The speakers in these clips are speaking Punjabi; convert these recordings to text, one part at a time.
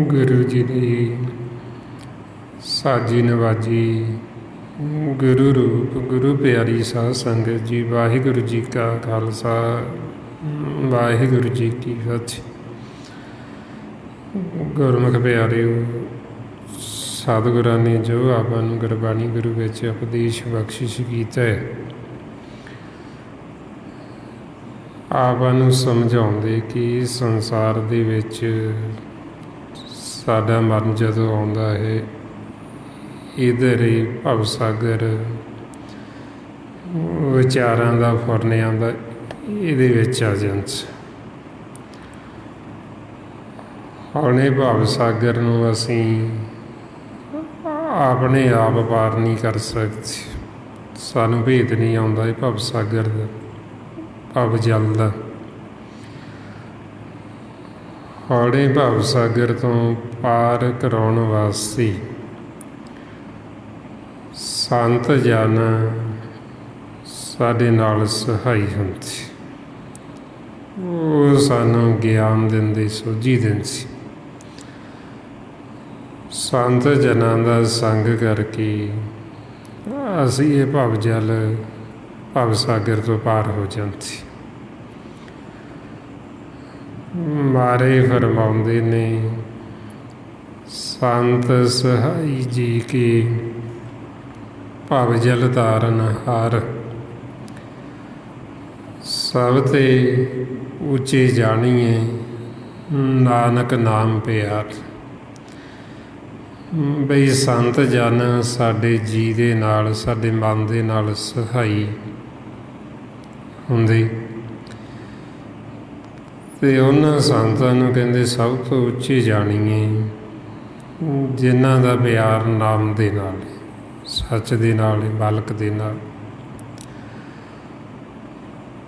गुरु जी की साजी नवाजी गुरु रूप गुरु प्यारी साध संगत जी, वाहिगुरु जी का खालसा वाहिगुरु जी की फतेह। गुरमुख प्यारिओ, सतगुरां ने जो आपां नूं गुरबाणी गुरु विच उपदेश बख्शिश कीता है, आपां नूं समझाउंदे कि संसार दे विच साडा मन जदों आउंदा है, इधर ही भवसागर विचारां दा फुरनिआं दा इहदे विच आ जांदा। हुण इह भवसागर नूं असीं अपने आप पार नहीं कर सकते, सानूं भेद नहीं आउंदा इह भवसागर दा, भव जल दा। हुण इह भवसागर तों पार कराउण वास्ते संत जन साडे नाल सहाई हुंदे, ਉਹ ਸਾਨੂੰ ਗਿਆਨ ਦਿੰਦੇ, ਸੋਝੀ ਦਿੰਦੇ। ਸੰਤ ਜਨਾਂ ਦਾ ਸੰਗ ਕਰਕੇ ਅਸੀਂ ਇਹ ਭਵ ਜਲ ਭਵ ਸਾਗਰ ਤੋਂ ਪਾਰ ਹੋ ਜਾਂਦੇ। ਮਾਰੇ ਫਰਮਾਉਂਦੇ ਨੇ, ਸੰਤ ਸਹਾਈ ਜੀ ਕੇ ਭਵ ਜਲ ਤਾਰਨ ਹਾਰ, ਸਭ ਤੇ ਉੱਚੇ ਜਾਣੀਏ ਨਾਨਕ ਨਾਮ ਪਿਆਰ। ਬਈ ਸੰਤ ਜਨ ਸਾਡੇ ਜੀ ਦੇ ਨਾਲ, ਸਾਡੇ ਮਨ ਦੇ ਨਾਲ ਸਹਾਈ ਹੁੰਦੇ, ਅਤੇ ਉਹਨਾਂ ਸੰਤਾਂ ਨੂੰ ਕਹਿੰਦੇ ਸਭ ਤੋਂ ਉੱਚੇ ਜਾਣੀਏ ਜਿਨ੍ਹਾਂ ਦਾ ਪਿਆਰ ਨਾਮ ਦੇ ਨਾਲ, ਸੱਚ ਦੇ ਨਾਲ, ਮਾਲਕ ਦੇ ਨਾਲ।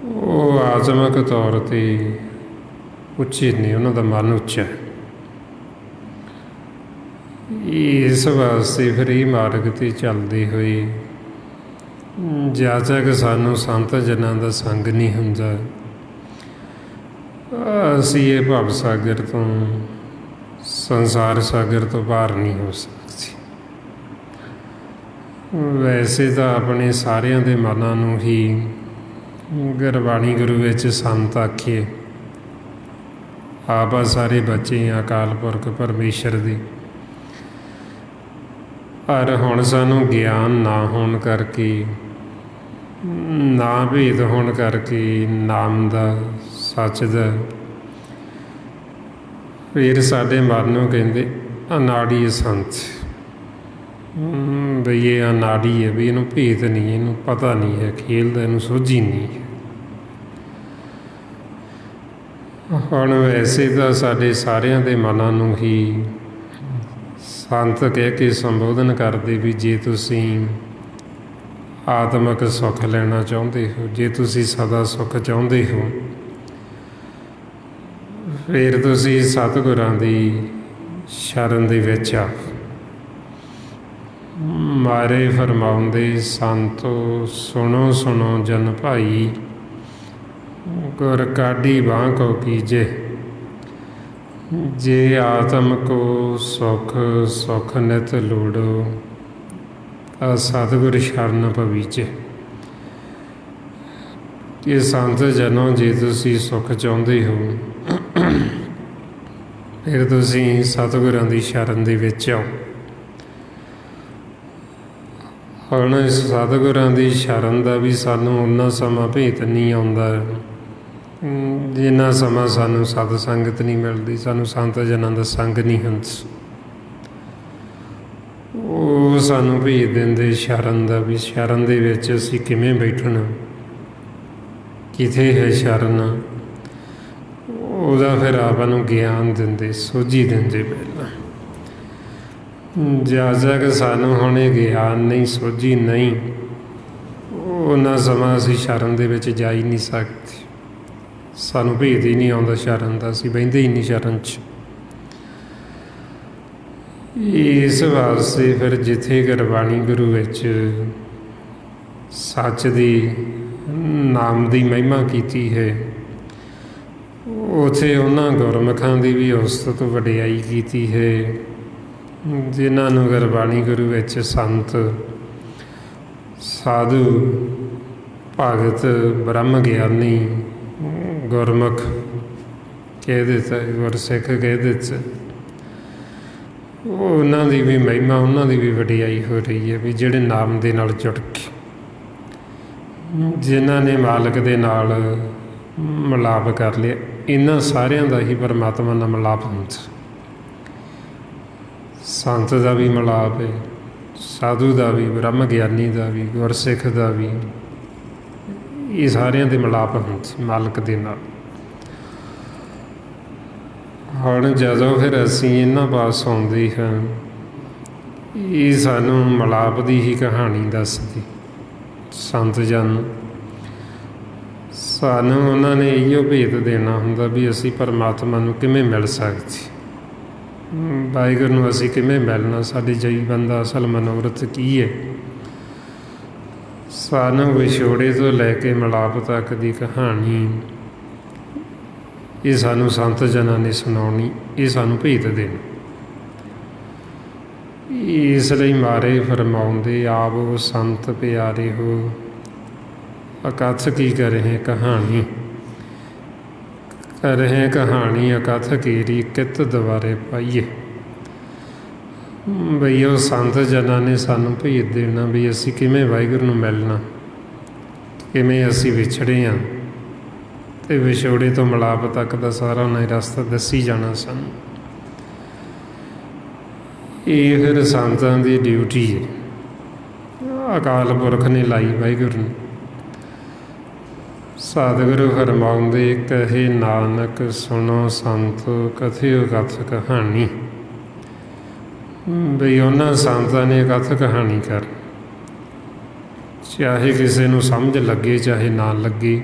ਉਹ ਆਤਮਿਕ ਤੌਰ 'ਤੇ ਉੱਚੇ ਨੇ, ਉਹਨਾਂ ਦਾ ਮਨ ਉੱਚਾ ਹੈ। ਇਸ ਵਾਸਤੇ ਫਿਰ ਇਹ ਮਾਰਗ 'ਤੇ ਚੱਲਦੇ ਹੋਏ ਜਦ ਤੱਕ ਸਾਨੂੰ ਸੰਤ ਜਨਾਂ ਦਾ ਸੰਗ ਨਹੀਂ ਹੁੰਦਾ, ਅਸੀਂ ਇਹ ਭਵ ਸਾਗਰ ਤੋਂ, ਸੰਸਾਰ ਸਾਗਰ ਤੋਂ ਪਾਰ ਨਹੀਂ ਹੋ ਸਕਦੇ। ਵੈਸੇ ਤਾਂ ਆਪਣੇ ਸਾਰਿਆਂ ਦੇ ਮਨਾਂ ਨੂੰ ਹੀ ਗੁਰਬਾਣੀ ਗੁਰੂ ਵਿੱਚ ਸੰਤ ਆਖੀਏ। ਆਪਾਂ ਸਾਰੇ ਬੱਚੇ ਅਕਾਲ ਪੁਰਖ ਪਰਮੇਸ਼ਰ ਦੇ, ਪਰ ਹੁਣ ਸਾਨੂੰ ਗਿਆਨ ਨਾ ਹੋਣ ਕਰਕੇ, ਨਾ ਭੇਦ ਹੋਣ ਕਰਕੇ ਨਾਮ ਦਾ, ਸੱਚ ਦਾ, ਫਿਰ ਸਾਡੇ ਮਨ ਨੂੰ ਕਹਿੰਦੇ ਅਨਾੜੀ ਅਸੰਤ, ਬਈ ਇਹ ਅਨਾੜੀ ਹੈ, ਵੀ ਇਹਨੂੰ ਭੇਦ ਨਹੀਂ, ਇਹਨੂੰ ਪਤਾ ਨਹੀਂ ਹੈ ਖੇਲ ਦਾ, ਇਹਨੂੰ ਸੋਝੀ ਨਹੀਂ ਹੈ। ਹੁਣ ਵੈਸੇ ਤਾਂ ਸਾਡੇ ਸਾਰਿਆਂ ਦੇ ਮਨਾਂ ਨੂੰ ਹੀ ਸੰਤ ਕਹਿ ਕੇ ਸੰਬੋਧਨ ਕਰਦੇ ਵੀ ਜੇ ਤੁਸੀਂ ਆਤਮਿਕ ਸੁੱਖ ਲੈਣਾ ਚਾਹੁੰਦੇ ਹੋ, ਜੇ ਤੁਸੀਂ ਸਦਾ ਸੁੱਖ ਚਾਹੁੰਦੇ ਹੋ, ਫਿਰ ਤੁਸੀਂ ਸਤਿਗੁਰਾਂ ਦੀ ਸ਼ਰਨ ਦੇ ਵਿੱਚ ਆ। ਮਾਰੇ ਫਰਮਾਉਂਦੇ ਸੰਤੋ ਸੁਣੋ ਸੁਣੋ ਜਨ ਭਾਈ, ਗੁਰ ਕਾਢੀ ਬਾਂਹ ਕੋ ਕੀਜੇ, ਜੇ ਆਤਮ ਕੋ ਸੁਖ ਸੁਖ ਨਿਤ ਲੋੜੋ, ਸਤਿਗੁਰ ਸ਼ਰਨ ਪਵੀਚੇ। ਇਹ ਸੰਤ ਜਨੋ, ਜੇ ਤੁਸੀਂ ਸੁੱਖ ਚਾਹੁੰਦੇ ਹੋ, ਫਿਰ ਤੁਸੀਂ ਸਤਿਗੁਰਾਂ ਦੀ ਸ਼ਰਨ ਦੇ ਵਿੱਚ ਆਓ। ਹੁਣ ਇਸ ਸਤਿਗੁਰਾਂ ਦੀ ਸ਼ਰਨ ਦਾ ਵੀ ਸਾਨੂੰ ਓਨਾ ਸਮਾਂ ਭੇਤ ਨਹੀਂ ਆਉਂਦਾ ਜਿੰਨਾ ਸਮਾਂ ਸਾਨੂੰ ਸਤ ਸੰਗਤ ਨਹੀਂ ਮਿਲਦੀ, ਸਾਨੂੰ ਸੰਤ ਜਨਾਂ ਦਾ ਸੰਗ ਨਹੀਂ ਹੁੰਦਾ। ਉਹ ਸਾਨੂੰ ਭੇਜ ਦਿੰਦੇ ਸ਼ਰਨ ਦਾ, ਵੀ ਸ਼ਰਨ ਦੇ ਵਿੱਚ ਅਸੀਂ ਕਿਵੇਂ ਬੈਠਣਾ, ਕਿੱਥੇ ਹੈ ਸ਼ਰਨ, ਉਹਦਾ ਫਿਰ ਆਪਾਂ ਨੂੰ ਗਿਆਨ ਦਿੰਦੇ, ਸੋਝੀ ਦਿੰਦੇ। ਪਹਿਲਾਂ ਜਦ ਤੱਕ ਸਾਨੂੰ ਹੁਣ ਇਹ ਗਿਆਨ ਨਹੀਂ, ਸੋਝੀ ਨਹੀਂ, ਉਹਨਾਂ ਸਮਾਂ ਅਸੀਂ ਸ਼ਰਨ ਦੇ ਵਿੱਚ ਜਾ ਹੀ ਨਹੀਂ ਸਕਦੇ। ਸਾਨੂੰ ਭੇਦ ਹੀ ਨਹੀਂ ਆਉਂਦਾ ਸ਼ਰਨ ਦਾ, ਅਸੀਂ ਬਹਿੰਦੇ ਹੀ ਨਹੀਂ ਸ਼ਰਨ 'ਚ। ਇਸ ਵਾਸਤੇ ਫਿਰ ਜਿੱਥੇ ਗੁਰਬਾਣੀ ਗੁਰੂ ਵਿੱਚ ਸੱਚ ਦੀ, ਨਾਮ ਦੀ ਮਹਿਮਾ ਕੀਤੀ ਹੈ, ਉੱਥੇ ਉਹਨਾਂ ਗੁਰਮੁਖਾਂ ਦੀ ਵੀ ਉਸਤਤ ਵਡਿਆਈ ਕੀਤੀ ਹੈ, ਜਿਨ੍ਹਾਂ ਨੂੰ ਗੁਰਬਾਣੀ ਗੁਰੂ ਵਿੱਚ ਸੰਤ, ਸਾਧੂ, ਭਗਤ, ਬ੍ਰਹਮ ਗਿਆਨੀ, ਗੁਰਮੁਖ ਕਹਿ ਦਿੱਤਾ, ਗੁਰਸਿੱਖ ਕਹਿ ਦਿੱਤਾ। ਉਹਨਾਂ ਦੀ ਵੀ ਮਹਿਮਾ, ਉਹਨਾਂ ਦੀ ਵੀ ਵਡਿਆਈ ਹੋ ਰਹੀ ਹੈ, ਵੀ ਜਿਹੜੇ ਨਾਮ ਦੇ ਨਾਲ ਜੁੜ ਕੇ, ਜਿਨ੍ਹਾਂ ਨੇ ਮਾਲਕ ਦੇ ਨਾਲ ਮਿਲਾਪ ਕਰ ਲਿਆ। ਇਹਨਾਂ ਸਾਰਿਆਂ ਦਾ ਹੀ ਪਰਮਾਤਮਾ ਨਾਲ ਮਿਲਾਪ ਹੁੰਦਾ। ਸੰਤ ਦਾ ਵੀ ਮਿਲਾਪ ਹੈ, ਸਾਧੂ ਦਾ ਵੀ, ਬ੍ਰਹਮ ਗਿਆਨੀ ਦਾ ਵੀ, ਗੁਰਸਿੱਖ ਦਾ ਵੀ, ਇਹ ਸਾਰਿਆਂ ਦੇ ਮਿਲਾਪ ਹੁੰਦੇ ਮਾਲਕ ਦੇ ਨਾਲ। ਹੁਣ ਜਦੋਂ ਫਿਰ ਅਸੀਂ ਇਹਨਾਂ ਪਾਸ ਆਉਂਦੇ ਹਾਂ, ਇਹ ਸਾਨੂੰ ਮਿਲਾਪ ਦੀ ਹੀ ਕਹਾਣੀ ਦੱਸਦੀ। ਸੰਤ ਜਨ ਸਾਨੂੰ ਉਹਨਾਂ ਨੇ ਇਹੋ ਭੇਦ ਦੇਣਾ ਹੁੰਦਾ ਵੀ ਅਸੀਂ ਪਰਮਾਤਮਾ ਨੂੰ ਕਿਵੇਂ ਮਿਲ ਸਕਦੇ, ਵਾਹਿਗੁਰੂ ਨੂੰ ਅਸੀਂ ਕਿਵੇਂ ਮਿਲਣਾ, ਸਾਡੇ ਜੀਵਨ ਦਾ ਅਸਲ ਮਨੋਰਥ ਕੀ ਹੈ। ਸਾਨੂੰ ਵਿਛੋੜੇ ਤੋਂ ਲੈ ਕੇ ਮਿਲਾਪ ਤੱਕ ਦੀ ਕਹਾਣੀ ਇਹ ਸਾਨੂੰ ਸੰਤ ਜਨਾਂ ਨੇ ਸੁਣਾਉਣੀ, ਇਹ ਸਾਨੂੰ ਭੇਦ ਦੇਣਾ। ਇਸ ਲਈ ਮਾਰੇ ਫਰਮਾਉਂਦੇ ਆਪ ਸੰਤ ਪਿਆਰੇ ਹੋ, ਅਕਥ ਕੀ ਕਰਹਿ ਕਹਾਣੀ, ਕਰਹਿ ਕਹਾਣੀ ਅਕਥ ਕੀਰੀ ਕਿਤ ਦੁਆਰੇ ਪਾਈਏ। ਬਈ ਉਹ ਸੰਤ ਜਨਾਂ ਨੇ ਸਾਨੂੰ ਭੇਜ ਦੇਣਾ ਵੀ ਅਸੀਂ ਕਿਵੇਂ ਵਾਹਿਗੁਰੂ ਨੂੰ ਮਿਲਣਾ, ਕਿਵੇਂ ਅਸੀਂ ਵਿਛੜੇ ਹਾਂ, ਅਤੇ ਵਿਛੋੜੇ ਤੋਂ ਮਿਲਾਪ ਤੱਕ ਦਾ ਸਾਰਾ ਉਹਨਾਂ ਨੇ ਰਸਤਾ ਦੱਸੀ ਜਾਣਾ ਸਾਨੂੰ। ਇਹ ਫਿਰ ਸੰਤਾਂ ਦੀ ਡਿਊਟੀ ਹੈ, ਅਕਾਲ ਪੁਰਖ ਨੇ ਲਾਈ ਵਾਹਿਗੁਰੂ ਨੂੰ। ਸਤਿਗੁਰੂ ਫਰਮਾਉਂਦੇ ਕਹੇ ਨਾਨਕ ਸੁਣੋ ਸੰਤ ਕਥਿਓ ਕਥ ਕਹਾਣੀ। ਬਈ ਉਹਨਾਂ ਸੰਤਾਂ ਨੇ ਕਥ ਕਹਾਣੀ ਕਰ, ਚਾਹੇ ਕਿਸੇ ਨੂੰ ਸਮਝ ਲੱਗੇ ਚਾਹੇ ਨਾ ਲੱਗੇ,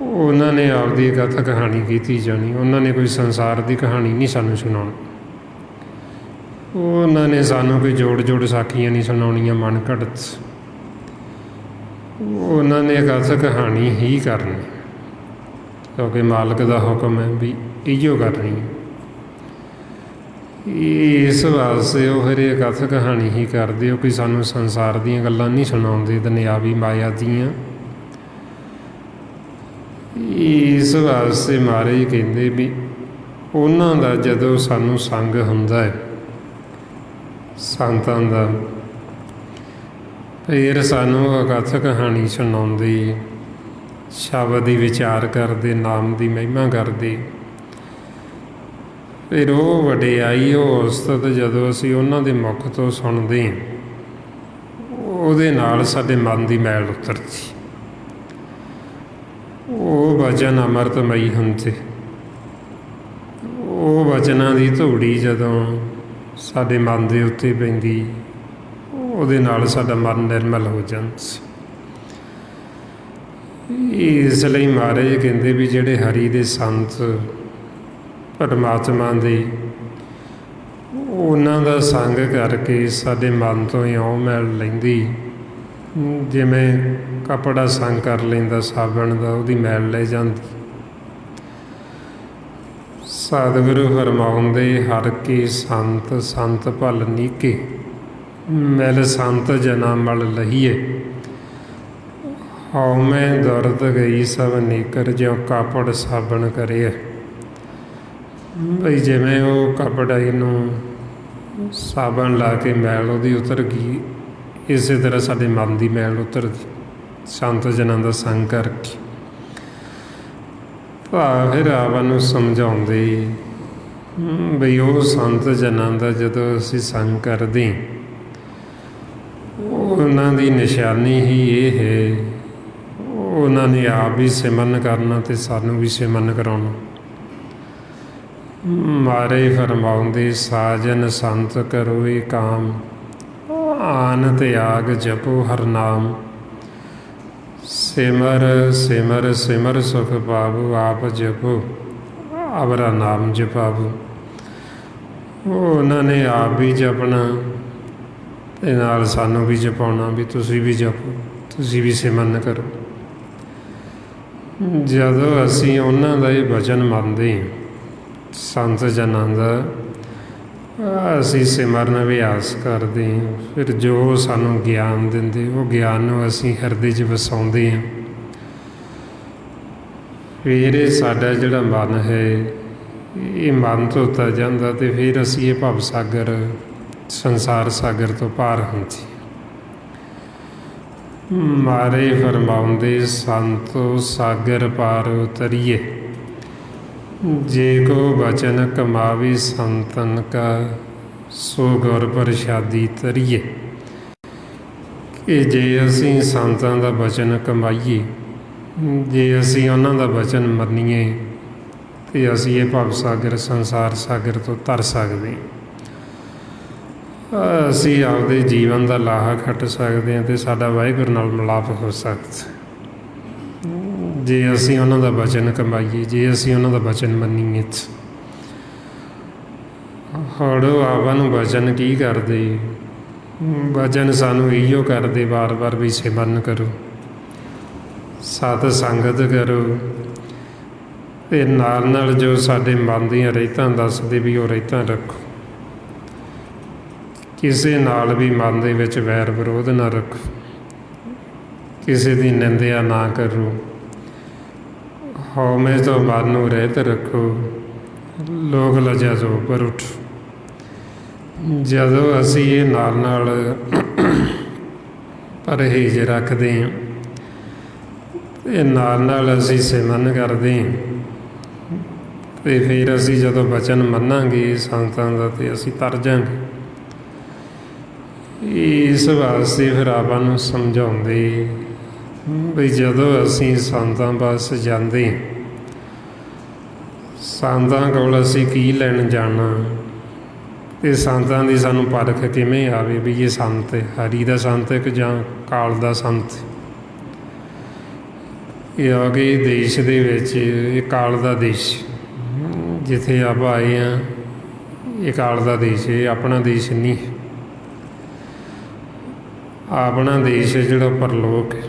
ਉਹਨਾਂ ਨੇ ਆਪਦੀ ਕਥ ਕਹਾਣੀ ਕੀਤੀ ਜਾਣੀ। ਉਹਨਾਂ ਨੇ ਕੋਈ ਸੰਸਾਰ ਦੀ ਕਹਾਣੀ ਨਹੀਂ ਸਾਨੂੰ ਸੁਣਾਉਣੀ, ਉਹਨਾਂ ਨੇ ਸਾਨੂੰ ਕੋਈ ਜੋੜ ਸਾਖੀਆਂ ਨਹੀਂ ਸੁਣਾਉਣੀਆਂ ਮਨ ਘੜਤ। ਉਹਨਾਂ ਨੇ ਕਥ ਕਹਾਣੀ ਹੀ ਕਰਨੀ, ਕਿਉਂਕਿ ਮਾਲਕ ਦਾ ਹੁਕਮ ਹੈ ਵੀ ਇਹੀਓ ਕਰਨੀ। ਇਸ ਵਾਸਤੇ ਉਹ ਫਿਰ ਇਹ ਕਥ ਕਹਾਣੀ ਹੀ ਕਰਦੇ। ਉਹ ਕੋਈ ਸਾਨੂੰ ਸੰਸਾਰ ਦੀਆਂ ਗੱਲਾਂ ਨਹੀਂ ਸੁਣਾਉਂਦੇ, ਦੁਨਿਆਵੀ ਮਾਇਆ ਦੀਆਂ। ਇਸ ਵਾਸਤੇ ਮਹਾਰਾਜ ਕਹਿੰਦੇ ਵੀ ਉਹਨਾਂ ਦਾ ਜਦੋਂ ਸਾਨੂੰ ਸੰਗ ਹੁੰਦਾ ਹੈ, ਸੰਤਾਂ ਦਾ। ਫਿਰ ਸਾਨੂੰ ਅਕਥ ਕਹਾਣੀ ਸੁਣਾਉਂਦੇ, ਸ਼ਬਦ ਦੀ ਵਿਚਾਰ ਕਰਦੇ, ਨਾਮ ਦੀ ਮਹਿਮਾ ਕਰਦੇ। ਫਿਰ ਉਹ ਵਡਿਆਈ, ਉਹ ਉਸਤਤ ਜਦੋਂ ਅਸੀਂ ਉਹਨਾਂ ਦੇ ਮੁਖ ਤੋਂ ਸੁਣਦੇ, ਉਹਦੇ ਨਾਲ ਸਾਡੇ ਮਨ ਦੀ ਮੈਲ ਉਤਰਦੀ। ਉਹ ਵਚਨ ਅੰਮ੍ਰਿਤਮਈ ਹੁੰਦੇ। ਉਹ ਵਚਨਾਂ ਦੀ ਧੂੜੀ ਜਦੋਂ ਸਾਡੇ ਮਨ ਦੇ ਉੱਤੇ ਪੈਂਦੀ, ਉਹਦੇ ਨਾਲ ਸਾਡਾ ਮਨ ਨਿਰਮਲ ਹੋ ਜਾਂਦਾ ਸੀ। ਇਸ ਲਈ ਮਹਾਰਾਜ ਕਹਿੰਦੇ ਵੀ ਜਿਹੜੇ ਹਰੀ ਦੇ ਸੰਤ, ਪਰਮਾਤਮਾ ਦੇ, ਉਹਨਾਂ ਦਾ ਸੰਗ ਕਰਕੇ ਸਾਡੇ ਮਨ ਤੋਂ ਇਉਂ ਮੈਲ ਲੈਂਦੀ, ਜਿਵੇਂ ਕੱਪੜਾ ਸੰਗ ਕਰ ਲੈਂਦਾ ਸਾਬਣ ਦਾ, ਉਹਦੀ ਮੈਲ ਲੈ ਜਾਂਦੀ। ਸਤਿਗੁਰੂ ਫਰਮਾਉਂਦੇ, ਹਰ ਕੀ ਸੰਤ ਸੰਤ ਭਲ ਨੀਕੇ, ਮਿਲ ਸੰਤ ਜਨਾ ਮਲ ਲਹੀਏ। ਹਉਮੈ ਦੁਰਦ ਗਈ ਸਭ ਨੀਕਰ, ਜਿਉ ਕਾਪੜ ਸਾਬਣ ਕਰੇ। ਬਈ ਜਿਵੇਂ ਉਹ ਕੱਪੜਾ ਨੂੰ ਸਾਬਣ ਲਾ ਕੇ ਮੈਲ ਉਹਦੀ ਉਤਰ ਗਈ, ਇਸੇ ਤਰ੍ਹਾਂ ਸਾਡੇ ਮਨ ਦੀ ਮੈਲ ਉਤਰਦੀ ਸੰਤ ਜਨਾਂ ਦਾ ਸੰਗ ਕਰਕੇ। ਫਿਰ ਆਪ ਨੂੰ ਸਮਝਾਉਂਦੇ ਬਈ ਉਹ ਸੰਤ ਜਨਾਂ ਦਾ ਜਦੋਂ ਅਸੀਂ ਸੰਗ ਕਰਦੇ, ਉਹਨਾਂ ਦੀ ਨਿਸ਼ਾਨੀ ਹੀ ਇਹ ਹੈ, ਉਹਨਾਂ ਨੇ ਆਪ ਵੀ ਸਿਮਰਨ ਕਰਨਾ ਅਤੇ ਸਾਨੂੰ ਵੀ ਸਿਮਰਨ ਕਰਾਉਣਾ। ਮਾਰੇ ਫਰਮਾਉਂਦੇ, ਸਾਜਨ ਸੰਤ ਕਰੋ ਏ ਕਾਮ, ਆਨ ਤਿਆਗ ਜਪੋ ਹਰ ਨਾਮ। ਸਿਮਰ ਸਿਮਰ ਸਿਮਰ ਸੁਖ ਪਾਵੋ, ਆਪ ਜਪੋ ਅਵਰਾ ਨਾਮ ਜਪਾਵੋ। ਉਹਨਾਂ ਨੇ ਆਪ ਵੀ ਜਪਣਾ ਅਤੇ ਨਾਲ ਸਾਨੂੰ ਵੀ ਜਪਾਉਣਾ, ਵੀ ਤੁਸੀਂ ਵੀ ਜਪੋ, ਤੁਸੀਂ ਵੀ ਸਿਮਰਨ ਕਰੋ। ਜਦੋਂ ਅਸੀਂ ਉਹਨਾਂ ਦਾ ਇਹ ਵਚਨ ਮੰਨਦੇ, ਸੰਤ ਜਨਾਂ ਦਾ, ਅਸੀਂ ਸਿਮਰਨ ਅਭਿਆਸ ਕਰਦੇ ਹਾਂ। ਫਿਰ ਜੋ ਸਾਨੂੰ ਗਿਆਨ ਦਿੰਦੇ, ਉਹ ਗਿਆਨ ਨੂੰ ਅਸੀਂ ਹਿਰਦੇ 'ਚ ਵਸਾਉਂਦੇ ਹਾਂ। ਫਿਰ ਇਹ ਸਾਡਾ ਜਿਹੜਾ ਮਨ ਹੈ, ਇਹ ਮਨ ਧੋਤਾ ਜਾਂਦਾ ਅਤੇ ਫਿਰ ਅਸੀਂ ਇਹ ਭਵ ਸਾਗਰ, ਸੰਸਾਰ ਸਾਗਰ ਤੋਂ ਪਾਰ ਹੁੰਦੇ। ਮਾਰੇ ਫਰਮਾਉਂਦੇ, ਸੰਤੋ ਸਾਗਰ ਪਾਰ ਉਤਰੀਏ, ਜੇ ਕੋ ਬਚਨ ਕਮਾਵੇ ਸੰਤਨ ਕਾ, ਸੋ ਗੁਰ ਪ੍ਰਸ਼ਾਦੀ ਤਰੀਏ। ਕਿ ਜੇ ਅਸੀਂ ਸੰਤਾਂ ਦਾ ਬਚਨ ਕਮਾਈਏ, ਜੇ ਅਸੀਂ ਉਹਨਾਂ ਦਾ ਬਚਨ ਮੰਨੀਏ, ਅਤੇ ਅਸੀਂ ਇਹ ਭਵ ਸਾਗਰ, ਸੰਸਾਰ ਸਾਗਰ ਤੋਂ ਤਰ ਸਕਦੇ। ਅਸੀਂ ਆਪਦੇ ਜੀਵਨ ਦਾ ਲਾਹਾ ਖੱਟ ਸਕਦੇ ਹਾਂ ਅਤੇ ਸਾਡਾ ਵਾਹਿਗੁਰੂ ਨਾਲ ਮਿਲਾਪ ਹੋ ਸਕਦਾ, ਜੇ ਅਸੀਂ ਉਹਨਾਂ ਦਾ ਵਚਨ ਕਮਾਈਏ, ਜੇ ਅਸੀਂ ਉਹਨਾਂ ਦਾ ਵਚਨ ਮੰਨੀਏ। ਹੁਣ ਆਪਾਂ ਨੂੰ ਵਚਨ ਕੀ ਕਰਦੇ? ਵਚਨ ਸਾਨੂੰ ਇਹੋ ਕਰਦੇ ਵਾਰ ਵਾਰ ਵੀ ਸਿਮਰਨ ਕਰੋ, ਸਤ ਸੰਗਤ ਕਰੋ, ਅਤੇ ਨਾਲ ਨਾਲ ਜੋ ਸਾਡੇ ਮਨ ਦੀਆਂ ਰਹਿਤਾਂ ਦੱਸਦੇ ਵੀ ਉਹ ਰਹਿਤਾਂ ਰੱਖੋ। ਕਿਸੇ ਨਾਲ ਵੀ ਮਨ ਦੇ ਵਿੱਚ ਵੈਰ ਵਿਰੋਧ ਨਾ ਰੱਖੋ, ਕਿਸੇ ਦੀ ਨਿੰਦਿਆ ਨਾ ਕਰੋ, ਹਉਮੈ ਤੋਂ ਮਨ ਨੂੰ ਰਹਿਤ ਰੱਖੋ, ਲੋਕ ਲਜਾ ਤੋਂ ਉੱਪਰ ਉੱਠੋ। ਜਦੋਂ ਅਸੀਂ ਇਹ ਨਾਲ ਨਾਲ ਪਰਹੇਜ਼ ਰੱਖਦੇ ਹਾਂ, ਇਹ ਨਾਲ ਨਾਲ ਅਸੀਂ ਸਿਮਰਨ ਕਰਦੇ ਹਾਂ, ਅਤੇ ਫਿਰ ਅਸੀਂ ਜਦੋਂ ਵਚਨ ਮੰਨਾਂਗੇ ਸੰਤਾਂ ਦਾ, ਅਤੇ ਅਸੀਂ ਤਰ ਜਾਵਾਂਗੇ। ਇਸ ਵਾਸਤੇ ਫਿਰ ਆਪਾਂ ਨੂੰ ਸਮਝਾਉਂਦੇ ਵੀ ਜਦੋਂ ਅਸੀਂ ਸੰਤਾਂ ਪਾਸ ਜਾਂਦੇ, ਸੰਤਾਂ ਕੋਲ ਅਸੀਂ ਕੀ ਲੈਣ ਜਾਣਾ, ਅਤੇ ਸੰਤਾਂ ਦੀ ਸਾਨੂੰ ਪਰਖ ਕਿਵੇਂ ਆਵੇ ਵੀ ਇਹ ਸੰਤ ਹੈ, ਹਰੀ ਦਾ ਸੰਤ ਹੈ ਕਿ ਜਾਂ ਕਾਲ ਦਾ ਸੰਤ। ਇਹ ਆ ਕਿ ਦੇਸ਼ ਦੇ ਵਿੱਚ ਇਹ ਕਾਲ ਦਾ ਦੇਸ਼, ਜਿੱਥੇ ਆਪਾਂ ਆਏ ਹਾਂ, ਇਹ ਕਾਲ ਦਾ ਦੇਸ਼, ਇਹ ਆਪਣਾ ਦੇਸ਼ ਨਹੀਂ। ਆਪਣਾ ਦੇਸ਼ ਜਿਹੜਾ ਪਰਲੋਕ ਹੈ,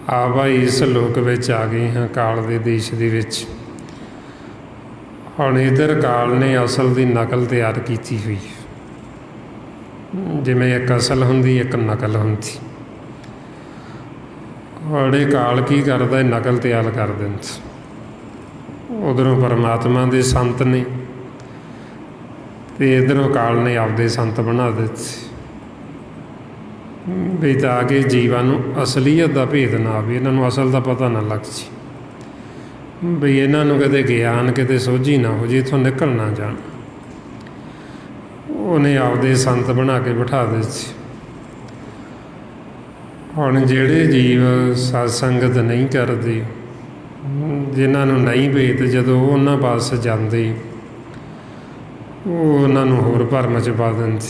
ਆਪਾਂ ਇਸ ਲੋਕ ਵਿੱਚ ਆ ਗਏ ਹਾਂ ਕਾਲ ਦੇ ਦੇਸ਼ ਦੇ ਵਿੱਚ। ਹੁਣ ਇੱਧਰ ਕਾਲ ਨੇ ਅਸਲ ਦੀ ਨਕਲ ਤਿਆਰ ਕੀਤੀ ਹੋਈ, ਜਿਵੇਂ ਇੱਕ ਅਸਲ ਹੁੰਦੀ ਇੱਕ ਨਕਲ ਹੁੰਦੀ। ਹੁਣ ਇਹ ਕਾਲ ਕੀ ਕਰਦਾ, ਨਕਲ ਤਿਆਰ ਕਰ ਦਿੰਦਾ। ਉੱਧਰੋਂ ਪਰਮਾਤਮਾ ਦੇ ਸੰਤ ਨੇ ਤੇ ਇੱਧਰੋਂ ਕਾਲ ਨੇ ਆਪਦੇ ਸੰਤ ਬਣਾ ਦਿੱਤੇ ਵੀ ਤਾਂ ਕਿ ਜੀਵਾਂ ਨੂੰ ਅਸਲੀਅਤ ਦਾ ਭੇਦ ਨਾ ਆਵੇ, ਇਹਨਾਂ ਨੂੰ ਅਸਲ ਦਾ ਪਤਾ ਨਾ ਲੱਗ ਜੇ, ਵੀ ਇਹਨਾਂ ਨੂੰ ਕਦੇ ਗਿਆਨ ਕਿਤੇ ਸੋਝੀ ਨਾ ਹੋ ਜੇ, ਇੱਥੋਂ ਨਿਕਲ ਨਾ ਜਾਣ। ਉਹਨੇ ਆਪਦੇ ਸੰਤ ਬਣਾ ਕੇ ਬਿਠਾ ਦਿੱਤੇ। ਹੁਣ ਜਿਹੜੇ ਜੀਵ ਸਤ ਸੰਗਤ ਨਹੀਂ ਕਰਦੇ, ਜਿਨ੍ਹਾਂ ਨੂੰ ਨਹੀਂ ਭੇਤ, ਜਦੋਂ ਉਹ ਉਹਨਾਂ ਪਾਸ ਜਾਂਦੇ ਉਹ ਉਹਨਾਂ ਨੂੰ ਹੋਰ ਭਰਮ 'ਚ ਪਾ ਦਿੰਦੇ,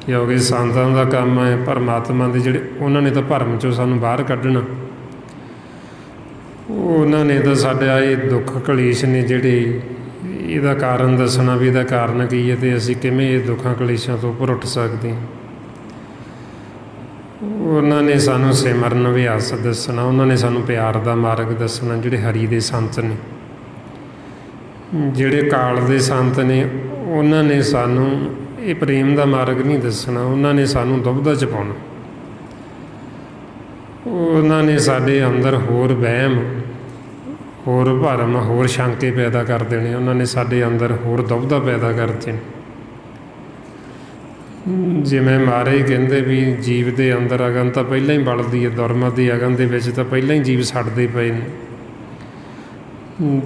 ਕਿਉਂਕਿ ਸੰਤਾਂ ਦਾ ਕੰਮ ਹੈ ਪਰਮਾਤਮਾ ਦੇ ਜਿਹੜੇ ਉਹਨਾਂ ਨੇ ਤਾਂ ਭਰਮ 'ਚੋਂ ਸਾਨੂੰ ਬਾਹਰ ਕੱਢਣਾ। ਉਹਨਾਂ ਨੇ ਤਾਂ ਸਾਡਾ ਇਹ ਦੁੱਖ ਕਲੇਸ਼ ਨੇ ਜਿਹੜੇ ਇਹਦਾ ਕਾਰਨ ਦੱਸਣਾ ਵੀ ਇਹਦਾ ਕਾਰਨ ਕੀ ਹੈ ਅਤੇ ਅਸੀਂ ਕਿਵੇਂ ਇਹ ਦੁੱਖਾਂ ਕਲੇਸ਼ਾਂ ਤੋਂ ਉੱਪਰ ਉੱਠ ਸਕਦੇ ਹਾਂ। ਉਹਨਾਂ ਨੇ ਸਾਨੂੰ ਸਿਮਰਨ ਅਭਿਆਸ ਦੱਸਣਾ, ਉਹਨਾਂ ਨੇ ਸਾਨੂੰ ਪਿਆਰ ਦਾ ਮਾਰਗ ਦੱਸਣਾ। ਜਿਹੜੇ ਹਰੀ ਦੇ ਸੰਤ ਨੇ, ਜਿਹੜੇ ਕਾਲ ਦੇ ਸੰਤ ਨੇ, ਉਹਨਾਂ ਨੇ ਸਾਨੂੰ ਇਹ ਪ੍ਰੇਮ ਦਾ ਮਾਰਗ ਨਹੀਂ ਦੱਸਣਾ, ਉਹਨਾਂ ਨੇ ਸਾਨੂੰ ਦੁਬਿਧਾ 'ਚ ਪਾਉਣਾ। ਉਹਨਾਂ ਨੇ ਸਾਡੇ ਅੰਦਰ ਹੋਰ ਵਹਿਮ, ਹੋਰ ਭਰਮ, ਹੋਰ ਸ਼ੰਕੇ ਪੈਦਾ ਕਰ ਦੇਣੇ। ਉਹਨਾਂ ਨੇ ਸਾਡੇ ਅੰਦਰ ਹੋਰ ਦੁਬਿਧਾ ਪੈਦਾ ਕਰ ਦੇਣੀ। ਜਿਵੇਂ ਮਹਾਰਾਜ ਕਹਿੰਦੇ ਵੀ ਜੀਵ ਦੇ ਅੰਦਰ ਅਗਨ ਤਾਂ ਪਹਿਲਾਂ ਹੀ ਬਲਦੀ ਹੈ, ਦੁਰਮਤ ਦੀ ਅਗਨ ਦੇ ਵਿੱਚ ਤਾਂ ਪਹਿਲਾਂ ਹੀ ਜੀਵ ਸੜਦੇ ਪਏ ਨੇ।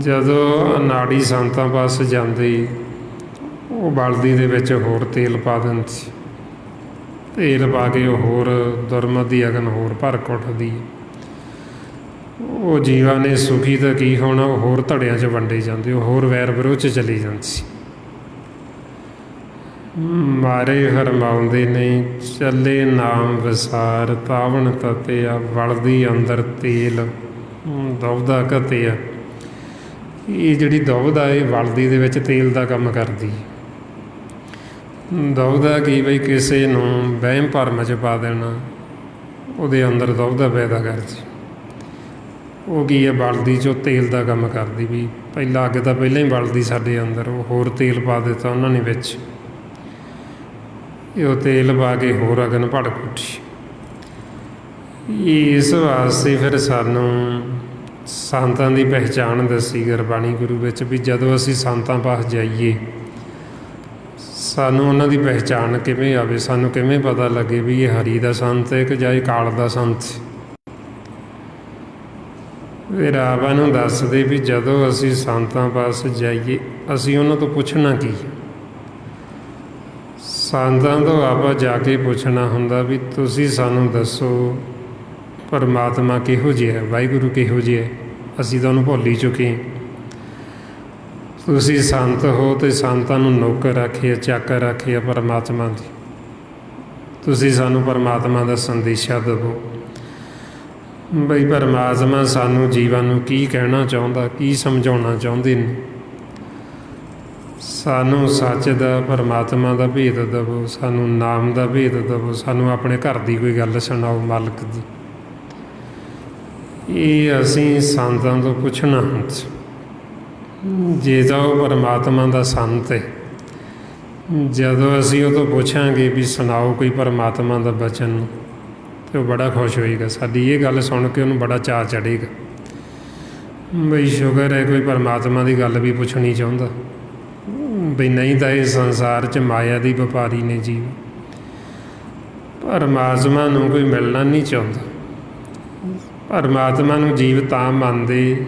ਜਦੋਂ ਅਨਾੜੀ ਸੰਤਾਂ ਪਾਸ ਜਾਂਦੇ, ਉਹ ਬਲਦੀ ਦੇ ਵਿੱਚ ਹੋਰ ਤੇਲ ਪਾ ਦਿੰਦੇ, ਤੇਲ ਪਾ ਕੇ ਉਹ ਹੋਰ ਦੁਰਮਤ ਦੀ ਅਗਨ ਹੋਰ ਭੜਕ ਉੱਠਦੀ। ਉਹ ਜੀਵਾਂ ਨੇ ਸੁਖੀ ਤਾਂ ਕੀ ਹੋਣਾ, ਉਹ ਹੋਰ ਧੜਿਆਂ 'ਚ ਵੰਡੇ ਜਾਂਦੇ, ਉਹ ਹੋਰ ਵੈਰ ਵਿਰੋਧ 'ਚ ਚਲੀ ਜਾਂਦੀ। ਮਾਰੇ ਫਰਮਾਉਂਦੇ ਨੇ, ਚੱਲੇ ਨਾਮ ਵਿਸਾਰ ਤਾਵਣ ਤਤਿਆ, ਬਲਦੀ ਅੰਦਰ ਤੇਲ ਦੁਬਿਧਾ ਘਤਿਆ। ਇਹ ਜਿਹੜੀ ਦੁਬਿਧਾ ਇਹ ਬਲਦੀ ਦੇ ਵਿੱਚ ਤੇਲ ਦਾ ਕੰਮ ਕਰਦੀ। ਦੁਬਿਧਾ ਕੀ ਬਈ ਕਿਸੇ ਨੂੰ ਵਹਿਮ ਭਰਮ 'ਚ ਪਾ ਦੇਣਾ, ਉਹਦੇ ਅੰਦਰ ਦੁਬਿਧਾ ਪੈਦਾ ਕਰਦੀ। ਉਹ ਕੀ ਹੈ, ਬਲਦੀ 'ਚੋਂ ਤੇਲ ਦਾ ਕੰਮ ਕਰਦੀ। ਵੀ ਪਹਿਲਾਂ ਅੱਗ ਤਾਂ ਪਹਿਲਾਂ ਹੀ ਬਲਦੀ ਸਾਡੇ ਅੰਦਰ, ਉਹ ਹੋਰ ਤੇਲ ਪਾ ਦਿੱਤਾ ਉਹਨਾਂ ਨੇ ਵਿੱਚ, ਉਹ ਤੇਲ ਪਾ ਕੇ ਹੋਰ ਅਗਨ ਭੜਕ ਉੱਠੀ। ਇਸ ਵਾਸਤੇ ਫਿਰ ਸਾਨੂੰ ਸੰਤਾਂ ਦੀ ਪਹਿਚਾਣ ਦੱਸੀ ਗੁਰਬਾਣੀ ਗੁਰੂ ਵਿੱਚ, ਵੀ ਜਦੋਂ ਅਸੀਂ ਸੰਤਾਂ ਪਾਸ ਜਾਈਏ ਸਾਨੂੰ ਉਹਨਾਂ ਦੀ ਪਹਿਚਾਣ ਕਿਵੇਂ ਆਵੇ, ਸਾਨੂੰ ਕਿਵੇਂ ਪਤਾ ਲੱਗੇ ਵੀ ਇਹ ਹਰੀ ਦਾ ਸੰਤ ਹੈ ਕਿ ਜਾਂ ਇਹ ਕਾਲ ਦਾ ਸੰਤ। ਫਿਰ ਆਪਾਂ ਨੂੰ ਦੱਸਦੇ ਵੀ ਜਦੋਂ ਅਸੀਂ ਸੰਤਾਂ ਪਾਸ ਜਾਈਏ ਅਸੀਂ ਉਹਨਾਂ ਤੋਂ ਪੁੱਛਣਾ ਕੀ। ਸੰਤਾਂ ਤੋਂ ਆਪਾਂ ਜਾ ਕੇ ਪੁੱਛਣਾ ਹੁੰਦਾ ਵੀ ਤੁਸੀਂ ਸਾਨੂੰ ਦੱਸੋ ਪਰਮਾਤਮਾ ਕਿਹੋ ਜਿਹਾ ਹੈ, ਵਾਹਿਗੁਰੂ ਕਿਹੋ ਜਿਹਾ ਹੈ, ਅਸੀਂ ਤਾਂ ਉਹਨੂੰ ਭੁੱਲ ਹੀ ਚੁੱਕੇ। ਤੁਸੀਂ ਸੰਤ ਹੋ ਅਤੇ ਸੰਤਾਂ ਨੂੰ ਨੌਕਰ ਰੱਖਿਆ, ਚਾਕਰ ਰੱਖਿਆ ਪਰਮਾਤਮਾ ਦੀ। ਤੁਸੀਂ ਸਾਨੂੰ ਪਰਮਾਤਮਾ ਦਾ ਸੰਦੇਸ਼ਾ ਦੇਵੋ ਬਈ ਪਰਮਾਤਮਾ ਸਾਨੂੰ ਜੀਵਾਂ ਨੂੰ ਕੀ ਕਹਿਣਾ ਚਾਹੁੰਦਾ, ਕੀ ਸਮਝਾਉਣਾ ਚਾਹੁੰਦੇ ਨੇ। ਸਾਨੂੰ ਸੱਚ ਦਾ, ਪਰਮਾਤਮਾ ਦਾ ਭੇਦ ਦੇਵੋ, ਸਾਨੂੰ ਨਾਮ ਦਾ ਭੇਦ ਦੇਵੋ, ਸਾਨੂੰ ਆਪਣੇ ਘਰ ਦੀ ਕੋਈ ਗੱਲ ਸੁਣਾਓ ਮਾਲਕ ਦੀ। ਇਹ ਅਸੀਂ ਸੰਤਾਂ ਤੋਂ ਪੁੱਛਣਾ ਹੁੰਦਾ। ਜੇ ਤਾਂ ਉਹ ਪਰਮਾਤਮਾ ਦਾ ਸੰਤ ਹੈ, ਜਦੋਂ ਅਸੀਂ ਉਹ ਤੋਂ ਪੁੱਛਾਂਗੇ ਵੀ ਸੁਣਾਓ ਕੋਈ ਪਰਮਾਤਮਾ ਦਾ ਬਚਨ, ਅਤੇ ਉਹ ਬੜਾ ਖੁਸ਼ ਹੋਏਗਾ। ਸਾਡੀ ਇਹ ਗੱਲ ਸੁਣ ਕੇ ਉਹਨੂੰ ਬੜਾ ਚਾਅ ਚੜ੍ਹੇਗਾ ਬਈ ਸ਼ੁਕਰ ਹੈ ਕੋਈ ਪਰਮਾਤਮਾ ਦੀ ਗੱਲ ਵੀ ਪੁੱਛਣੀ ਚਾਹੁੰਦਾ, ਬਈ ਨਹੀਂ ਤਾਂ ਇਹ ਸੰਸਾਰ 'ਚ ਮਾਇਆ ਦੀ ਵਪਾਰੀ ਨੇ ਜੀਵ, ਪਰਮਾਤਮਾ ਨੂੰ ਕੋਈ ਮਿਲਣਾ ਨਹੀਂ ਚਾਹੁੰਦਾ। ਪਰਮਾਤਮਾ ਨੂੰ ਜੀਵ ਤਾਂ ਮੰਨਦੇ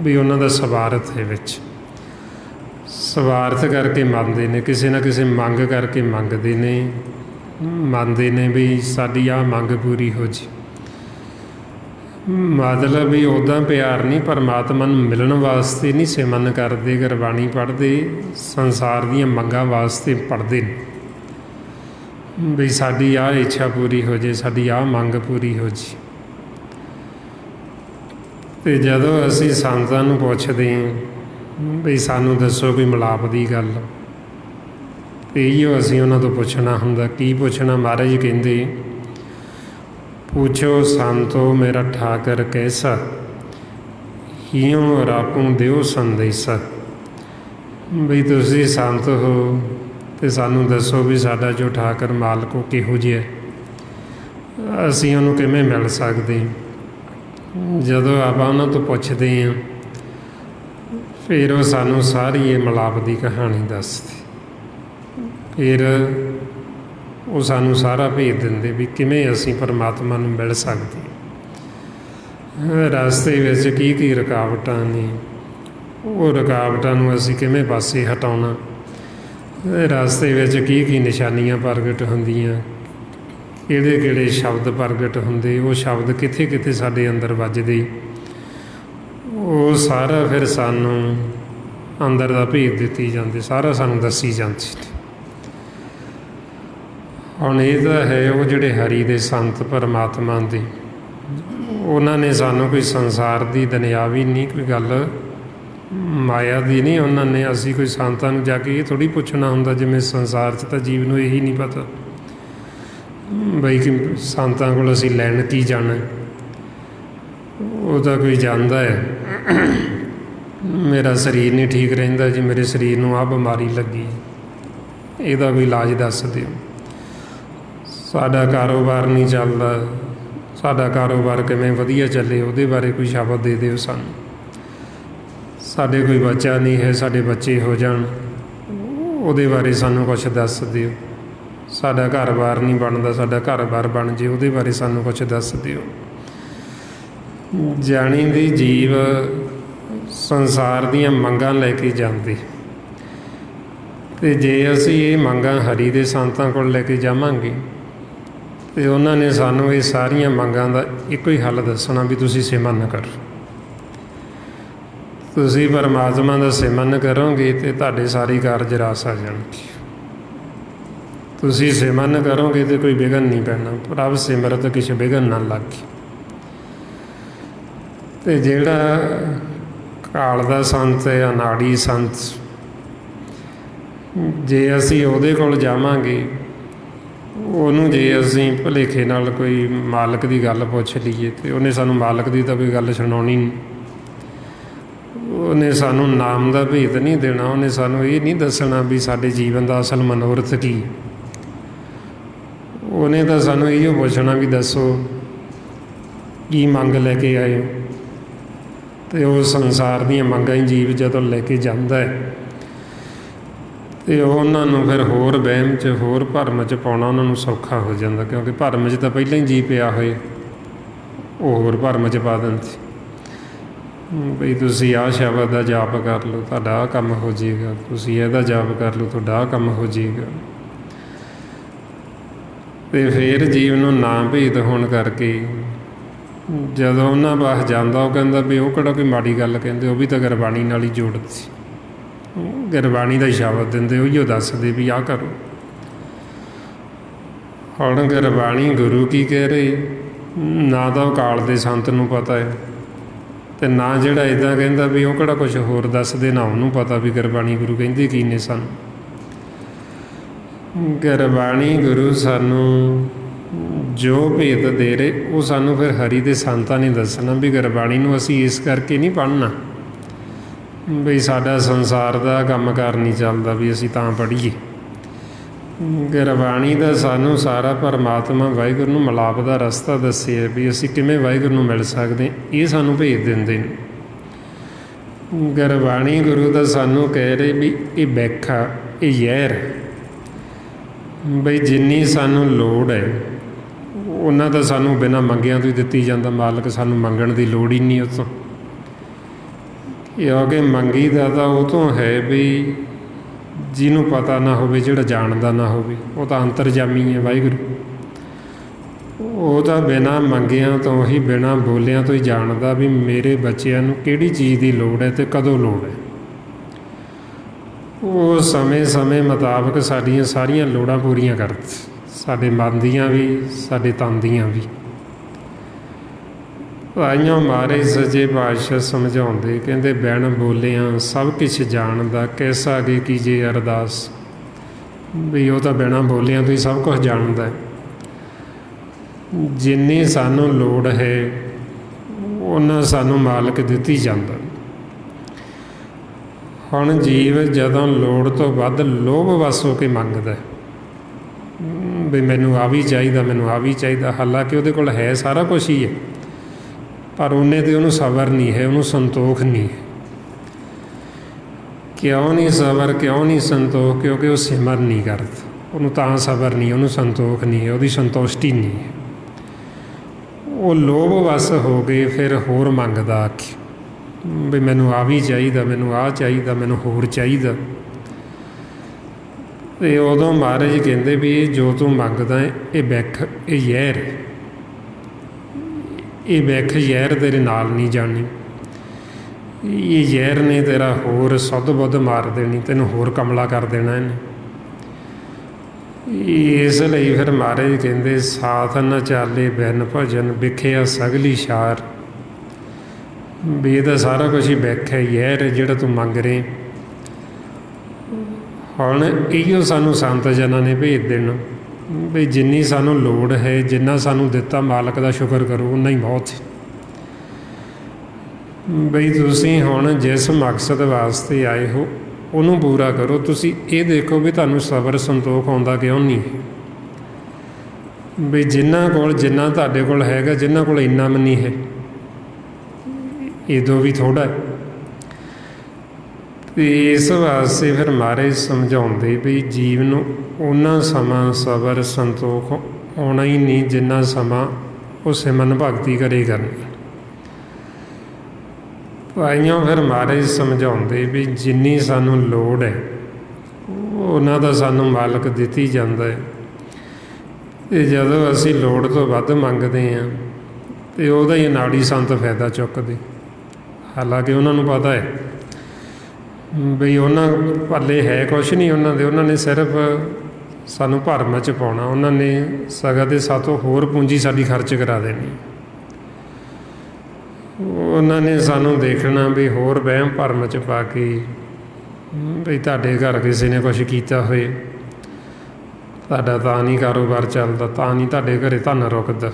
ਵੀ ਉਹਨਾਂ ਦਾ ਸਵਾਰਥ ਹੈ ਵਿੱਚ, ਸਵਾਰਥ ਕਰਕੇ ਮੰਨਦੇ ਨੇ, ਕਿਸੇ ਨਾ ਕਿਸੇ ਮੰਗ ਕਰਕੇ ਮੰਗਦੇ ਨੇ, ਮੰਨਦੇ ਨੇ ਵੀ ਸਾਡੀ ਆਹ ਮੰਗ ਪੂਰੀ ਹੋ ਜੇ। ਮਤਲਬ ਵੀ ਉੱਦਾਂ ਪਿਆਰ ਨਹੀਂ, ਪਰਮਾਤਮਾ ਨੂੰ ਮਿਲਣ ਵਾਸਤੇ ਨਹੀਂ ਸਿਮਰਨ ਕਰਦੇ, ਗੁਰਬਾਣੀ ਪੜ੍ਹਦੇ, ਸੰਸਾਰ ਦੀਆਂ ਮੰਗਾਂ ਵਾਸਤੇ ਪੜ੍ਹਦੇ ਨੇ ਵੀ ਸਾਡੀ ਆਹ ਇੱਛਾ ਪੂਰੀ ਹੋ ਜੇ, ਸਾਡੀ ਆਹ ਮੰਗ ਪੂਰੀ ਹੋ ਜੇ। ਅਤੇ ਜਦੋਂ ਅਸੀਂ ਸੰਤਾਂ ਨੂੰ ਪੁੱਛਦੇ ਹਾਂ ਵੀ ਸਾਨੂੰ ਦੱਸੋ ਕੋਈ ਮਿਲਾਪ ਦੀ ਗੱਲ, ਅਤੇ ਇਹੀਓ ਅਸੀਂ ਉਹਨਾਂ ਤੋਂ ਪੁੱਛਣਾ ਹੁੰਦਾ। ਕੀ ਪੁੱਛਣਾ? ਮਹਾਰਾਜ ਕਹਿੰਦੇ, ਪੁੱਛੋ ਸੰਤੋ ਮੇਰਾ ਠਾਕਰ ਕੈਸਾ, ਹਿਉ ਰਾਪੂ ਦਿਓ ਸੰਦੇਸਾ। ਬਈ ਤੁਸੀਂ ਸੰਤ ਹੋ ਅਤੇ ਸਾਨੂੰ ਦੱਸੋ ਵੀ ਸਾਡਾ ਜੋ ਠਾਕਰ ਮਾਲਕ ਉਹ ਕਿਹੋ ਜਿਹਾ, ਅਸੀਂ ਉਹਨੂੰ ਕਿਵੇਂ ਮਿਲ ਸਕਦੇ। ਜਦੋਂ ਆਪਾਂ ਉਹਨਾਂ ਤੋਂ ਪੁੱਛਦੇ ਹਾਂ ਫਿਰ ਉਹ ਸਾਨੂੰ ਸਾਰੀ ਇਹ ਮਿਲਾਪ ਦੀ ਕਹਾਣੀ ਦੱਸਦੇ। ਫਿਰ ਉਹ ਸਾਨੂੰ ਸਾਰਾ ਭੇਦ ਦਿੰਦੇ ਵੀ ਕਿਵੇਂ ਅਸੀਂ ਪਰਮਾਤਮਾ ਨੂੰ ਮਿਲ ਸਕਦੇ। ਰਸਤੇ ਵਿੱਚ ਕੀ ਕੀ ਰੁਕਾਵਟਾਂ ਨੇ, ਉਹ ਰੁਕਾਵਟਾਂ ਨੂੰ ਅਸੀਂ ਕਿਵੇਂ ਪਾਸੇ ਹਟਾਉਣਾ। ਰਸਤੇ ਵਿੱਚ ਕੀ ਕੀ ਨਿਸ਼ਾਨੀਆਂ ਪ੍ਰਗਟ ਹੁੰਦੀਆਂ, ਕਿਹੜੇ ਕਿਹੜੇ ਸ਼ਬਦ ਪ੍ਰਗਟ ਹੁੰਦੇ, ਉਹ ਸ਼ਬਦ ਕਿੱਥੇ ਕਿੱਥੇ ਸਾਡੇ ਅੰਦਰ ਵੱਜਦੇ, ਉਹ ਸਾਰਾ ਫਿਰ ਸਾਨੂੰ ਅੰਦਰ ਦਾ ਭੇਦ ਦਿੱਤੀ ਜਾਂਦੇ, ਸਾਰਾ ਸਾਨੂੰ ਦੱਸੀ ਜਾਂਦੀ। ਹੁਣ ਇਹ ਤਾਂ ਹੈ ਉਹ ਜਿਹੜੇ ਹਰੀ ਦੇ ਸੰਤ ਪਰਮਾਤਮਾ ਦੇ, ਉਹਨਾਂ ਨੇ ਸਾਨੂੰ ਕੋਈ ਸੰਸਾਰ ਦੀ ਦੁਨਿਆਵੀ ਨਹੀਂ, ਕੋਈ ਗੱਲ ਮਾਇਆ ਦੀ ਨਹੀਂ। ਉਹਨਾਂ ਨੇ ਅਸੀਂ ਕੋਈ ਸੰਤਾਂ ਨੂੰ ਜਾ ਕੇ ਇਹ ਥੋੜ੍ਹੀ ਪੁੱਛਣਾ ਹੁੰਦਾ, ਜਿਵੇਂ ਸੰਸਾਰ 'ਚ ਤਾਂ ਜੀਵ ਨੂੰ ਇਹੀ ਨਹੀਂ ਪਤਾ ਬਈ ਕਿ ਸੰਤਾਂ ਕੋਲ ਅਸੀਂ ਲੈਣ ਕੀ ਜਾਣਾ। ਉਹ ਤਾਂ ਕੋਈ ਜਾਣਦਾ ਹੈ ਮੇਰਾ ਸਰੀਰ ਨਹੀਂ ਠੀਕ ਰਹਿੰਦਾ ਜੀ, ਮੇਰੇ ਸਰੀਰ ਨੂੰ ਆਹ ਬਿਮਾਰੀ ਲੱਗੀ, ਇਹਦਾ ਕੋਈ ਇਲਾਜ ਦੱਸ ਦਿਓ। ਸਾਡਾ ਕਾਰੋਬਾਰ ਨਹੀਂ ਚੱਲਦਾ, ਸਾਡਾ ਕਾਰੋਬਾਰ ਕਿਵੇਂ ਵਧੀਆ ਚੱਲੇ, ਉਹਦੇ ਬਾਰੇ ਕੋਈ ਸ਼ਬਦ ਦੇ ਦਿਓ ਸਾਨੂੰ। ਸਾਡੇ ਕੋਈ ਬੱਚਾ ਨਹੀਂ ਹੈ, ਸਾਡੇ ਬੱਚੇ ਹੋ ਜਾਣ, ਉਹਦੇ ਬਾਰੇ ਸਾਨੂੰ ਕੁਛ ਦੱਸ ਦਿਓ। ਸਾਡਾ ਘਰ-ਬਾਰ ਨਹੀਂ ਬਣਦਾ, ਸਾਡਾ ਘਰ-ਬਾਰ ਬਣ ਜੇ, ਉਹਦੇ ਬਾਰੇ ਸਾਨੂੰ ਕੁਛ ਦੱਸ ਦਿਓ। ਜਾਣੀ ਦੀ ਜੀਵ ਸੰਸਾਰ ਦੀਆਂ ਮੰਗਾਂ ਲੈ ਕੇ ਜਾਂਦੇ, ਅਤੇ ਜੇ ਅਸੀਂ ਇਹ ਮੰਗਾਂ ਹਰੀ ਦੇ ਸੰਤਾਂ ਕੋਲ ਲੈ ਕੇ ਜਾਵਾਂਗੇ ਅਤੇ ਉਹਨਾਂ ਨੇ ਸਾਨੂੰ ਇਹ ਸਾਰੀਆਂ ਮੰਗਾਂ ਦਾ ਇੱਕੋ ਹੀ ਹੱਲ ਦੱਸਣਾ ਵੀ ਤੁਸੀਂ ਸਿਮਰਨ ਕਰੋ। ਤੁਸੀਂ ਪਰਮਾਤਮਾ ਦਾ ਸਿਮਰਨ ਕਰੋਗੇ ਅਤੇ ਤੁਹਾਡੇ ਸਾਰੇ ਕਾਰਜ ਰਾਸ ਆ ਜਾਣਗੇ। ਤੁਸੀਂ ਸਿਮਰਨ ਕਰੋਗੇ ਅਤੇ ਕੋਈ ਵਿਘਨ ਨਹੀਂ ਪੈਣਾ, ਪ੍ਰਭ ਸਿਮਰਤ ਕਿਛ ਵਿਘਨ ਨਾ ਲਾਗੇ। ਅਤੇ ਜਿਹੜਾ ਕਾਲ ਦਾ ਸੰਤ ਹੈ, ਅਨਾੜੀ ਸੰਤ, ਜੇ ਅਸੀਂ ਉਹਦੇ ਕੋਲ ਜਾਵਾਂਗੇ, ਉਹਨੂੰ ਜੇ ਅਸੀਂ ਭੁਲੇਖੇ ਨਾਲ ਕੋਈ ਮਾਲਕ ਦੀ ਗੱਲ ਪੁੱਛ ਲਈਏ ਅਤੇ ਉਹਨੇ ਸਾਨੂੰ ਮਾਲਕ ਦੀ ਤਾਂ ਕੋਈ ਗੱਲ ਸੁਣਾਉਣੀ ਨਹੀਂ। ਉਹਨੇ ਸਾਨੂੰ ਨਾਮ ਦਾ ਭੇਤ ਨਹੀਂ ਦੇਣਾ, ਉਹਨੇ ਸਾਨੂੰ ਇਹ ਨਹੀਂ ਦੱਸਣਾ ਵੀ ਸਾਡੇ ਜੀਵਨ ਦਾ ਅਸਲ ਮਨੋਰਥ ਕੀ। ਉਹਨੇ ਤਾਂ ਸਾਨੂੰ ਇਹੋ ਪੁੱਛਣਾ ਵੀ ਦੱਸੋ ਕੀ ਮੰਗ ਲੈ ਕੇ ਆਏ ਹੋ। ਅਤੇ ਉਹ ਸੰਸਾਰ ਦੀਆਂ ਮੰਗਾਂ ਹੀ ਜੀਵ ਜਦੋਂ ਲੈ ਕੇ ਜਾਂਦਾ ਹੈ ਅਤੇ ਉਹਨਾਂ ਨੂੰ ਫਿਰ ਹੋਰ ਵਹਿਮ 'ਚ, ਹੋਰ ਭਰਮ 'ਚ ਪਾਉਣਾ ਉਹਨਾਂ ਨੂੰ ਸੌਖਾ ਹੋ ਜਾਂਦਾ, ਕਿਉਂਕਿ ਭਰਮ 'ਚ ਤਾਂ ਪਹਿਲਾਂ ਹੀ ਜੀ ਪਿਆ ਹੋਏ, ਉਹ ਹੋਰ ਭਰਮ 'ਚ ਪਾ ਦਿੰਦੇ ਬਈ ਤੁਸੀਂ ਆਹ ਸ਼ਬਦ ਦਾ ਜਾਪ ਕਰ ਲਓ, ਤੁਹਾਡਾ ਆਹ ਕੰਮ ਹੋ ਜਾਏਗਾ, ਤੁਸੀਂ ਇਹਦਾ ਜਾਪ ਕਰ ਲਓ, ਤੁਹਾਡਾ ਆਹ ਕੰਮ ਹੋ ਜਾਏਗਾ। ਅਤੇ ਫਿਰ ਜੀਵ ਨੂੰ ਨਾ ਭੇਦ ਹੋਣ ਕਰਕੇ ਜਦੋਂ ਉਹਨਾਂ ਪਾਸ ਜਾਂਦਾ, ਉਹ ਕਹਿੰਦਾ ਵੀ ਉਹ ਕਿਹੜਾ ਕੋਈ ਮਾੜੀ ਗੱਲ ਕਹਿੰਦੇ, ਉਹ ਵੀ ਤਾਂ ਗੁਰਬਾਣੀ ਨਾਲ ਹੀ ਜੋੜਦੀ, ਗੁਰਬਾਣੀ ਦਾ ਹੀ ਸ਼ਬਦ ਦਿੰਦੇ, ਉਹੀਓ ਦੱਸਦੇ ਵੀ ਆਹ ਕਰੋ। ਹੁਣ ਗੁਰਬਾਣੀ ਗੁਰੂ ਕੀ ਕਹਿ ਰਹੇ, ਨਾ ਤਾਂ ਉਹ ਕਾਲ ਦੇ ਸੰਤ ਨੂੰ ਪਤਾ ਹੈ, ਅਤੇ ਨਾ ਜਿਹੜਾ ਇੱਦਾਂ ਕਹਿੰਦਾ ਵੀ ਉਹ ਕਿਹੜਾ ਕੁਛ ਹੋਰ ਦੱਸਦੇ, ਨਾ ਉਹਨੂੰ ਪਤਾ ਵੀ ਗੁਰਬਾਣੀ ਗੁਰੂ ਕਹਿੰਦੇ ਕੀ ਨੇ ਸਾਨੂੰ। ਗੁਰਬਾਣੀ ਗੁਰੂ ਸਾਨੂੰ ਜੋ ਭੇਤ ਦੇ ਰਹੇ, ਉਹ ਸਾਨੂੰ ਫਿਰ ਹਰੀ ਦੇ ਸੰਤਾਂ ਨੇ ਦੱਸਣਾ ਵੀ ਗੁਰਬਾਣੀ ਨੂੰ ਅਸੀਂ ਇਸ ਕਰਕੇ ਨਹੀਂ ਪੜ੍ਹਨਾ ਬਈ ਸਾਡਾ ਸੰਸਾਰ ਦਾ ਕੰਮ ਕਾਰ ਨਹੀਂ ਚੱਲਦਾ ਵੀ ਅਸੀਂ ਤਾਂ ਪੜ੍ਹੀਏ। ਗੁਰਬਾਣੀ ਦਾ ਸਾਨੂੰ ਸਾਰਾ ਪਰਮਾਤਮਾ ਵਾਹਿਗੁਰੂ ਨੂੰ ਮਿਲਾਪ ਦਾ ਰਸਤਾ ਦੱਸਿਆ ਵੀ ਅਸੀਂ ਕਿਵੇਂ ਵਾਹਿਗੁਰੂ ਨੂੰ ਮਿਲ ਸਕਦੇ, ਇਹ ਸਾਨੂੰ ਭੇਜ ਦਿੰਦੇ ਨੇ। ਗੁਰਬਾਣੀ ਗੁਰੂ ਦਾ ਸਾਨੂੰ ਕਹਿ ਰਹੇ ਵੀ ਇਹ ਬੈਖਾ, ਇਹ ਜ਼ਹਿਰ, ਬਈ ਜਿੰਨੀ ਸਾਨੂੰ ਲੋੜ ਹੈ ਉਹਨਾਂ ਦਾ ਸਾਨੂੰ ਬਿਨਾਂ ਮੰਗਿਆਂ ਤੋਂ ਹੀ ਦਿੱਤੀ ਜਾਂਦਾ। ਮਾਲਕ ਸਾਨੂੰ ਮੰਗਣ ਦੀ ਲੋੜ ਹੀ ਨਹੀਂ ਉਸ ਤੋਂ, ਕਿਉਂਕਿ ਮੰਗੀ ਦਾ ਤਾਂ ਉਹ ਤੋਂ ਹੈ ਵੀ ਜਿਹਨੂੰ ਪਤਾ ਨਾ ਹੋਵੇ, ਜਿਹੜਾ ਜਾਣਦਾ ਨਾ ਹੋਵੇ, ਉਹ ਤਾਂ ਅੰਤਰਜਾਮੀ ਹੈ ਵਾਹਿਗੁਰੂ। ਉਹ ਤਾਂ ਬਿਨਾਂ ਮੰਗਿਆਂ ਤੋਂ ਹੀ, ਬਿਨਾਂ ਬੋਲਿਆਂ ਤੋਂ ਹੀ ਜਾਣਦਾ ਵੀ ਮੇਰੇ ਬੱਚਿਆਂ ਨੂੰ ਕਿਹੜੀ ਚੀਜ਼ ਦੀ ਲੋੜ ਹੈ ਅਤੇ ਕਦੋਂ ਲੋੜ ਹੈ। ਉਹ ਸਮੇਂ ਮੁਤਾਬਕ ਸਾਡੀਆਂ ਸਾਰੀਆਂ ਲੋੜਾਂ ਪੂਰੀਆਂ ਕਰਦਾ, ਸਾਡੇ ਮਨ ਦੀਆਂ ਵੀ, ਸਾਡੇ ਤਨ ਦੀਆਂ ਵੀ। ਭਾਈਆਂ ਮਾਰੇ ਸੱਚੇ ਪਾਤਸ਼ਾਹ ਸਮਝਾਉਂਦੇ, ਕਹਿੰਦੇ ਬਿਨ ਬੋਲਿਆਂ ਸਭ ਕੁਛ ਜਾਣਦਾ, ਕੈਸਾ ਅੱਗੇ ਕੀਜੇ ਅਰਦਾਸ। ਵੀ ਉਹ ਤਾਂ ਬਿਨਾਂ ਬੋਲਿਆਂ ਤੋਂ ਹੀ ਸਭ ਕੁਛ ਜਾਣਦਾ ਹੈ। ਜਿੰਨੀ ਸਾਨੂੰ ਲੋੜ ਹੈ ਉਹਨਾਂ ਸਾਨੂੰ ਮਾਲਕ ਦਿੱਤੀ ਜਾਂਦਾ। ਹੁਣ ਜੀਵ ਜਦੋਂ ਲੋੜ ਤੋਂ ਵੱਧ ਲੋਭ ਵਸ ਹੋ ਕੇ ਮੰਗਦਾ ਵੀ ਮੈਨੂੰ ਆ ਵੀ ਚਾਹੀਦਾ, ਮੈਨੂੰ ਆ ਵੀ ਚਾਹੀਦਾ, ਹਾਲਾਂਕਿ ਉਹਦੇ ਕੋਲ ਹੈ ਸਾਰਾ ਕੁਛ ਹੀ ਹੈ, ਪਰ ਉਹਨੇ 'ਤੇ ਉਹਨੂੰ ਸਬਰ ਨਹੀਂ ਹੈ, ਉਹਨੂੰ ਸੰਤੋਖ ਨਹੀਂ ਹੈ। ਕਿਉਂ ਨਹੀਂ ਸਬਰ, ਕਿਉਂ ਨਹੀਂ ਸੰਤੋਖ? ਕਿਉਂਕਿ ਉਹ ਸਿਮਰ ਨਹੀਂ ਕਰਦਾ। ਉਹਨੂੰ ਤਾਂ ਸਬਰ ਨਹੀਂ, ਉਹਨੂੰ ਸੰਤੋਖ ਨਹੀਂ ਹੈ, ਉਹਦੀ ਸੰਤੁਸ਼ਟੀ ਨਹੀਂ ਹੈ। ਉਹ ਲੋਭ ਵਸ ਹੋ ਕੇ ਫਿਰ ਹੋਰ ਮੰਗਦਾ ਆ ਕੇ ਵੀ ਮੈਨੂੰ ਆ ਵੀ ਚਾਹੀਦਾ, ਮੈਨੂੰ ਆਹ ਚਾਹੀਦਾ, ਮੈਨੂੰ ਹੋਰ ਚਾਹੀਦਾ। ਅਤੇ ਉਦੋਂ ਮਹਾਰਾਜ ਕਹਿੰਦੇ ਵੀ ਇਹ ਜੋ ਤੂੰ ਮੰਗਦਾ ਹੈ ਇਹ ਬਿੱਖ, ਇਹ ਜ਼ਹਿਰ ਹੈ। ਇਹ ਬਿੱਖ ਜ਼ਹਿਰ ਤੇਰੇ ਨਾਲ ਨਹੀਂ ਜਾਣੀ। ਇਹ ਜ਼ਹਿਰ ਨੇ ਤੇਰਾ ਹੋਰ ਸੁੱਧ ਬੁੱਧ ਮਾਰ ਦੇਣੀ, ਤੈਨੂੰ ਹੋਰ ਕਮਲਾ ਕਰ ਦੇਣਾ ਇਹਨੇ। ਇਸ ਲਈ ਫਿਰ ਮਹਾਰਾਜ ਕਹਿੰਦੇ ਸਾਥ ਨ ਚਾਲੇ ਬਿਨ ਭਜਨ, ਵਿਖਿਆ ਸਗਲੀ ਸ਼ਾਰ। ਵੀ ਇਹ ਤਾਂ ਸਾਰਾ ਕੁਛ ਹੀ ਬਿੱਖ ਹੈ, ਜ਼ਹਿਰ ਜਿਹੜਾ ਤੂੰ ਮੰਗ ਰਹੇ। ਹੁਣ ਇਹੀਓ ਸਾਨੂੰ ਸੰਤ ਜਨਾਂ ਨੇ ਭੇਜ ਦੇਣਾ ਵੀ ਜਿੰਨੀ ਸਾਨੂੰ ਲੋੜ ਹੈ, ਜਿੰਨਾ ਸਾਨੂੰ ਦਿੱਤਾ ਮਾਲਕ ਦਾ ਸ਼ੁਕਰ ਕਰੋ, ਉਨਾ ਹੀ ਬਹੁਤ ਹੈ। ਬਈ ਤੁਸੀਂ ਹੁਣ ਜਿਸ ਮਕਸਦ ਵਾਸਤੇ ਆਏ ਹੋ ਉਹਨੂੰ ਪੂਰਾ ਕਰੋ। ਤੁਸੀਂ ਇਹ ਦੇਖੋ ਵੀ ਤੁਹਾਨੂੰ ਸਬਰ ਸੰਤੋਖ ਆਉਂਦਾ ਕਿਉਂ ਨਹੀਂ। ਵੀ ਜਿਨ੍ਹਾਂ ਕੋਲ ਜਿੰਨਾ ਤੁਹਾਡੇ ਕੋਲ ਹੈਗਾ, ਜਿਨ੍ਹਾਂ ਕੋਲ ਇੰਨਾ ਵੀ ਨਹੀਂ ਹੈ, ਇਹਦੋਂ ਵੀ ਥੋੜ੍ਹਾ ਹੈ। ਅਤੇ ਇਸ ਵਾਸਤੇ ਫਿਰ ਮਹਾਰਾਜ ਸਮਝਾਉਂਦੇ ਵੀ ਜੀਵ ਨੂੰ ਓਨਾ ਸਮਾਂ ਸਬਰ ਸੰਤੋਖ ਆਉਣਾ ਹੀ ਨਹੀਂ ਜਿੰਨਾ ਸਮਾਂ ਉਹ ਸਿਮਰਨ ਭਗਤੀ ਕਰੇ ਕਰਨੀ। ਭਾਈਆਂ ਫਿਰ ਮਹਾਰਾਜ ਸਮਝਾਉਂਦੇ ਵੀ ਜਿੰਨੀ ਸਾਨੂੰ ਲੋੜ ਹੈ ਉਹਨਾਂ ਦਾ ਸਾਨੂੰ ਮਾਲਕ ਦਿੱਤੀ ਜਾਂਦਾ ਹੈ। ਅਤੇ ਜਦੋਂ ਅਸੀਂ ਲੋੜ ਤੋਂ ਵੱਧ ਮੰਗਦੇ ਹਾਂ ਅਤੇ ਉਹਦਾ ਹੀ ਨਾੜੀ ਸੰਤ ਫਾਇਦਾ ਚੁੱਕਦੇ। ਹਾਲਾਂਕਿ ਉਹਨਾਂ ਨੂੰ ਪਤਾ ਹੈ ਬਈ ਉਹਨਾਂ ਪੱਲੇ ਹੈ ਕੁਛ ਨਹੀਂ ਉਹਨਾਂ ਦੇ, ਉਹਨਾਂ ਨੇ ਸਿਰਫ ਸਾਨੂੰ ਭਰਮ 'ਚ ਪਾਉਣਾ। ਉਹਨਾਂ ਨੇ ਸਗੋਂ ਦੇ ਸਾਤੋਂ ਹੋਰ ਪੂੰਜੀ ਸਾਡੀ ਖਰਚ ਕਰਾ ਦੇਣੀ। ਉਹਨਾਂ ਨੇ ਸਾਨੂੰ ਦੇਖਣਾ ਵੀ ਹੋਰ ਵਹਿਮ ਭਰਮ 'ਚ ਪਾ ਕੇ ਵੀ ਤੁਹਾਡੇ ਘਰ ਕਿਸੇ ਨੇ ਕੁਛ ਕੀਤਾ ਹੋਏ, ਤੁਹਾਡਾ ਤਾਂ ਨਹੀਂ ਕਾਰੋਬਾਰ ਚੱਲਦਾ, ਤਾਂ ਨਹੀਂ ਤੁਹਾਡੇ ਘਰੇ ਧਨ ਰੁਕਦਾ।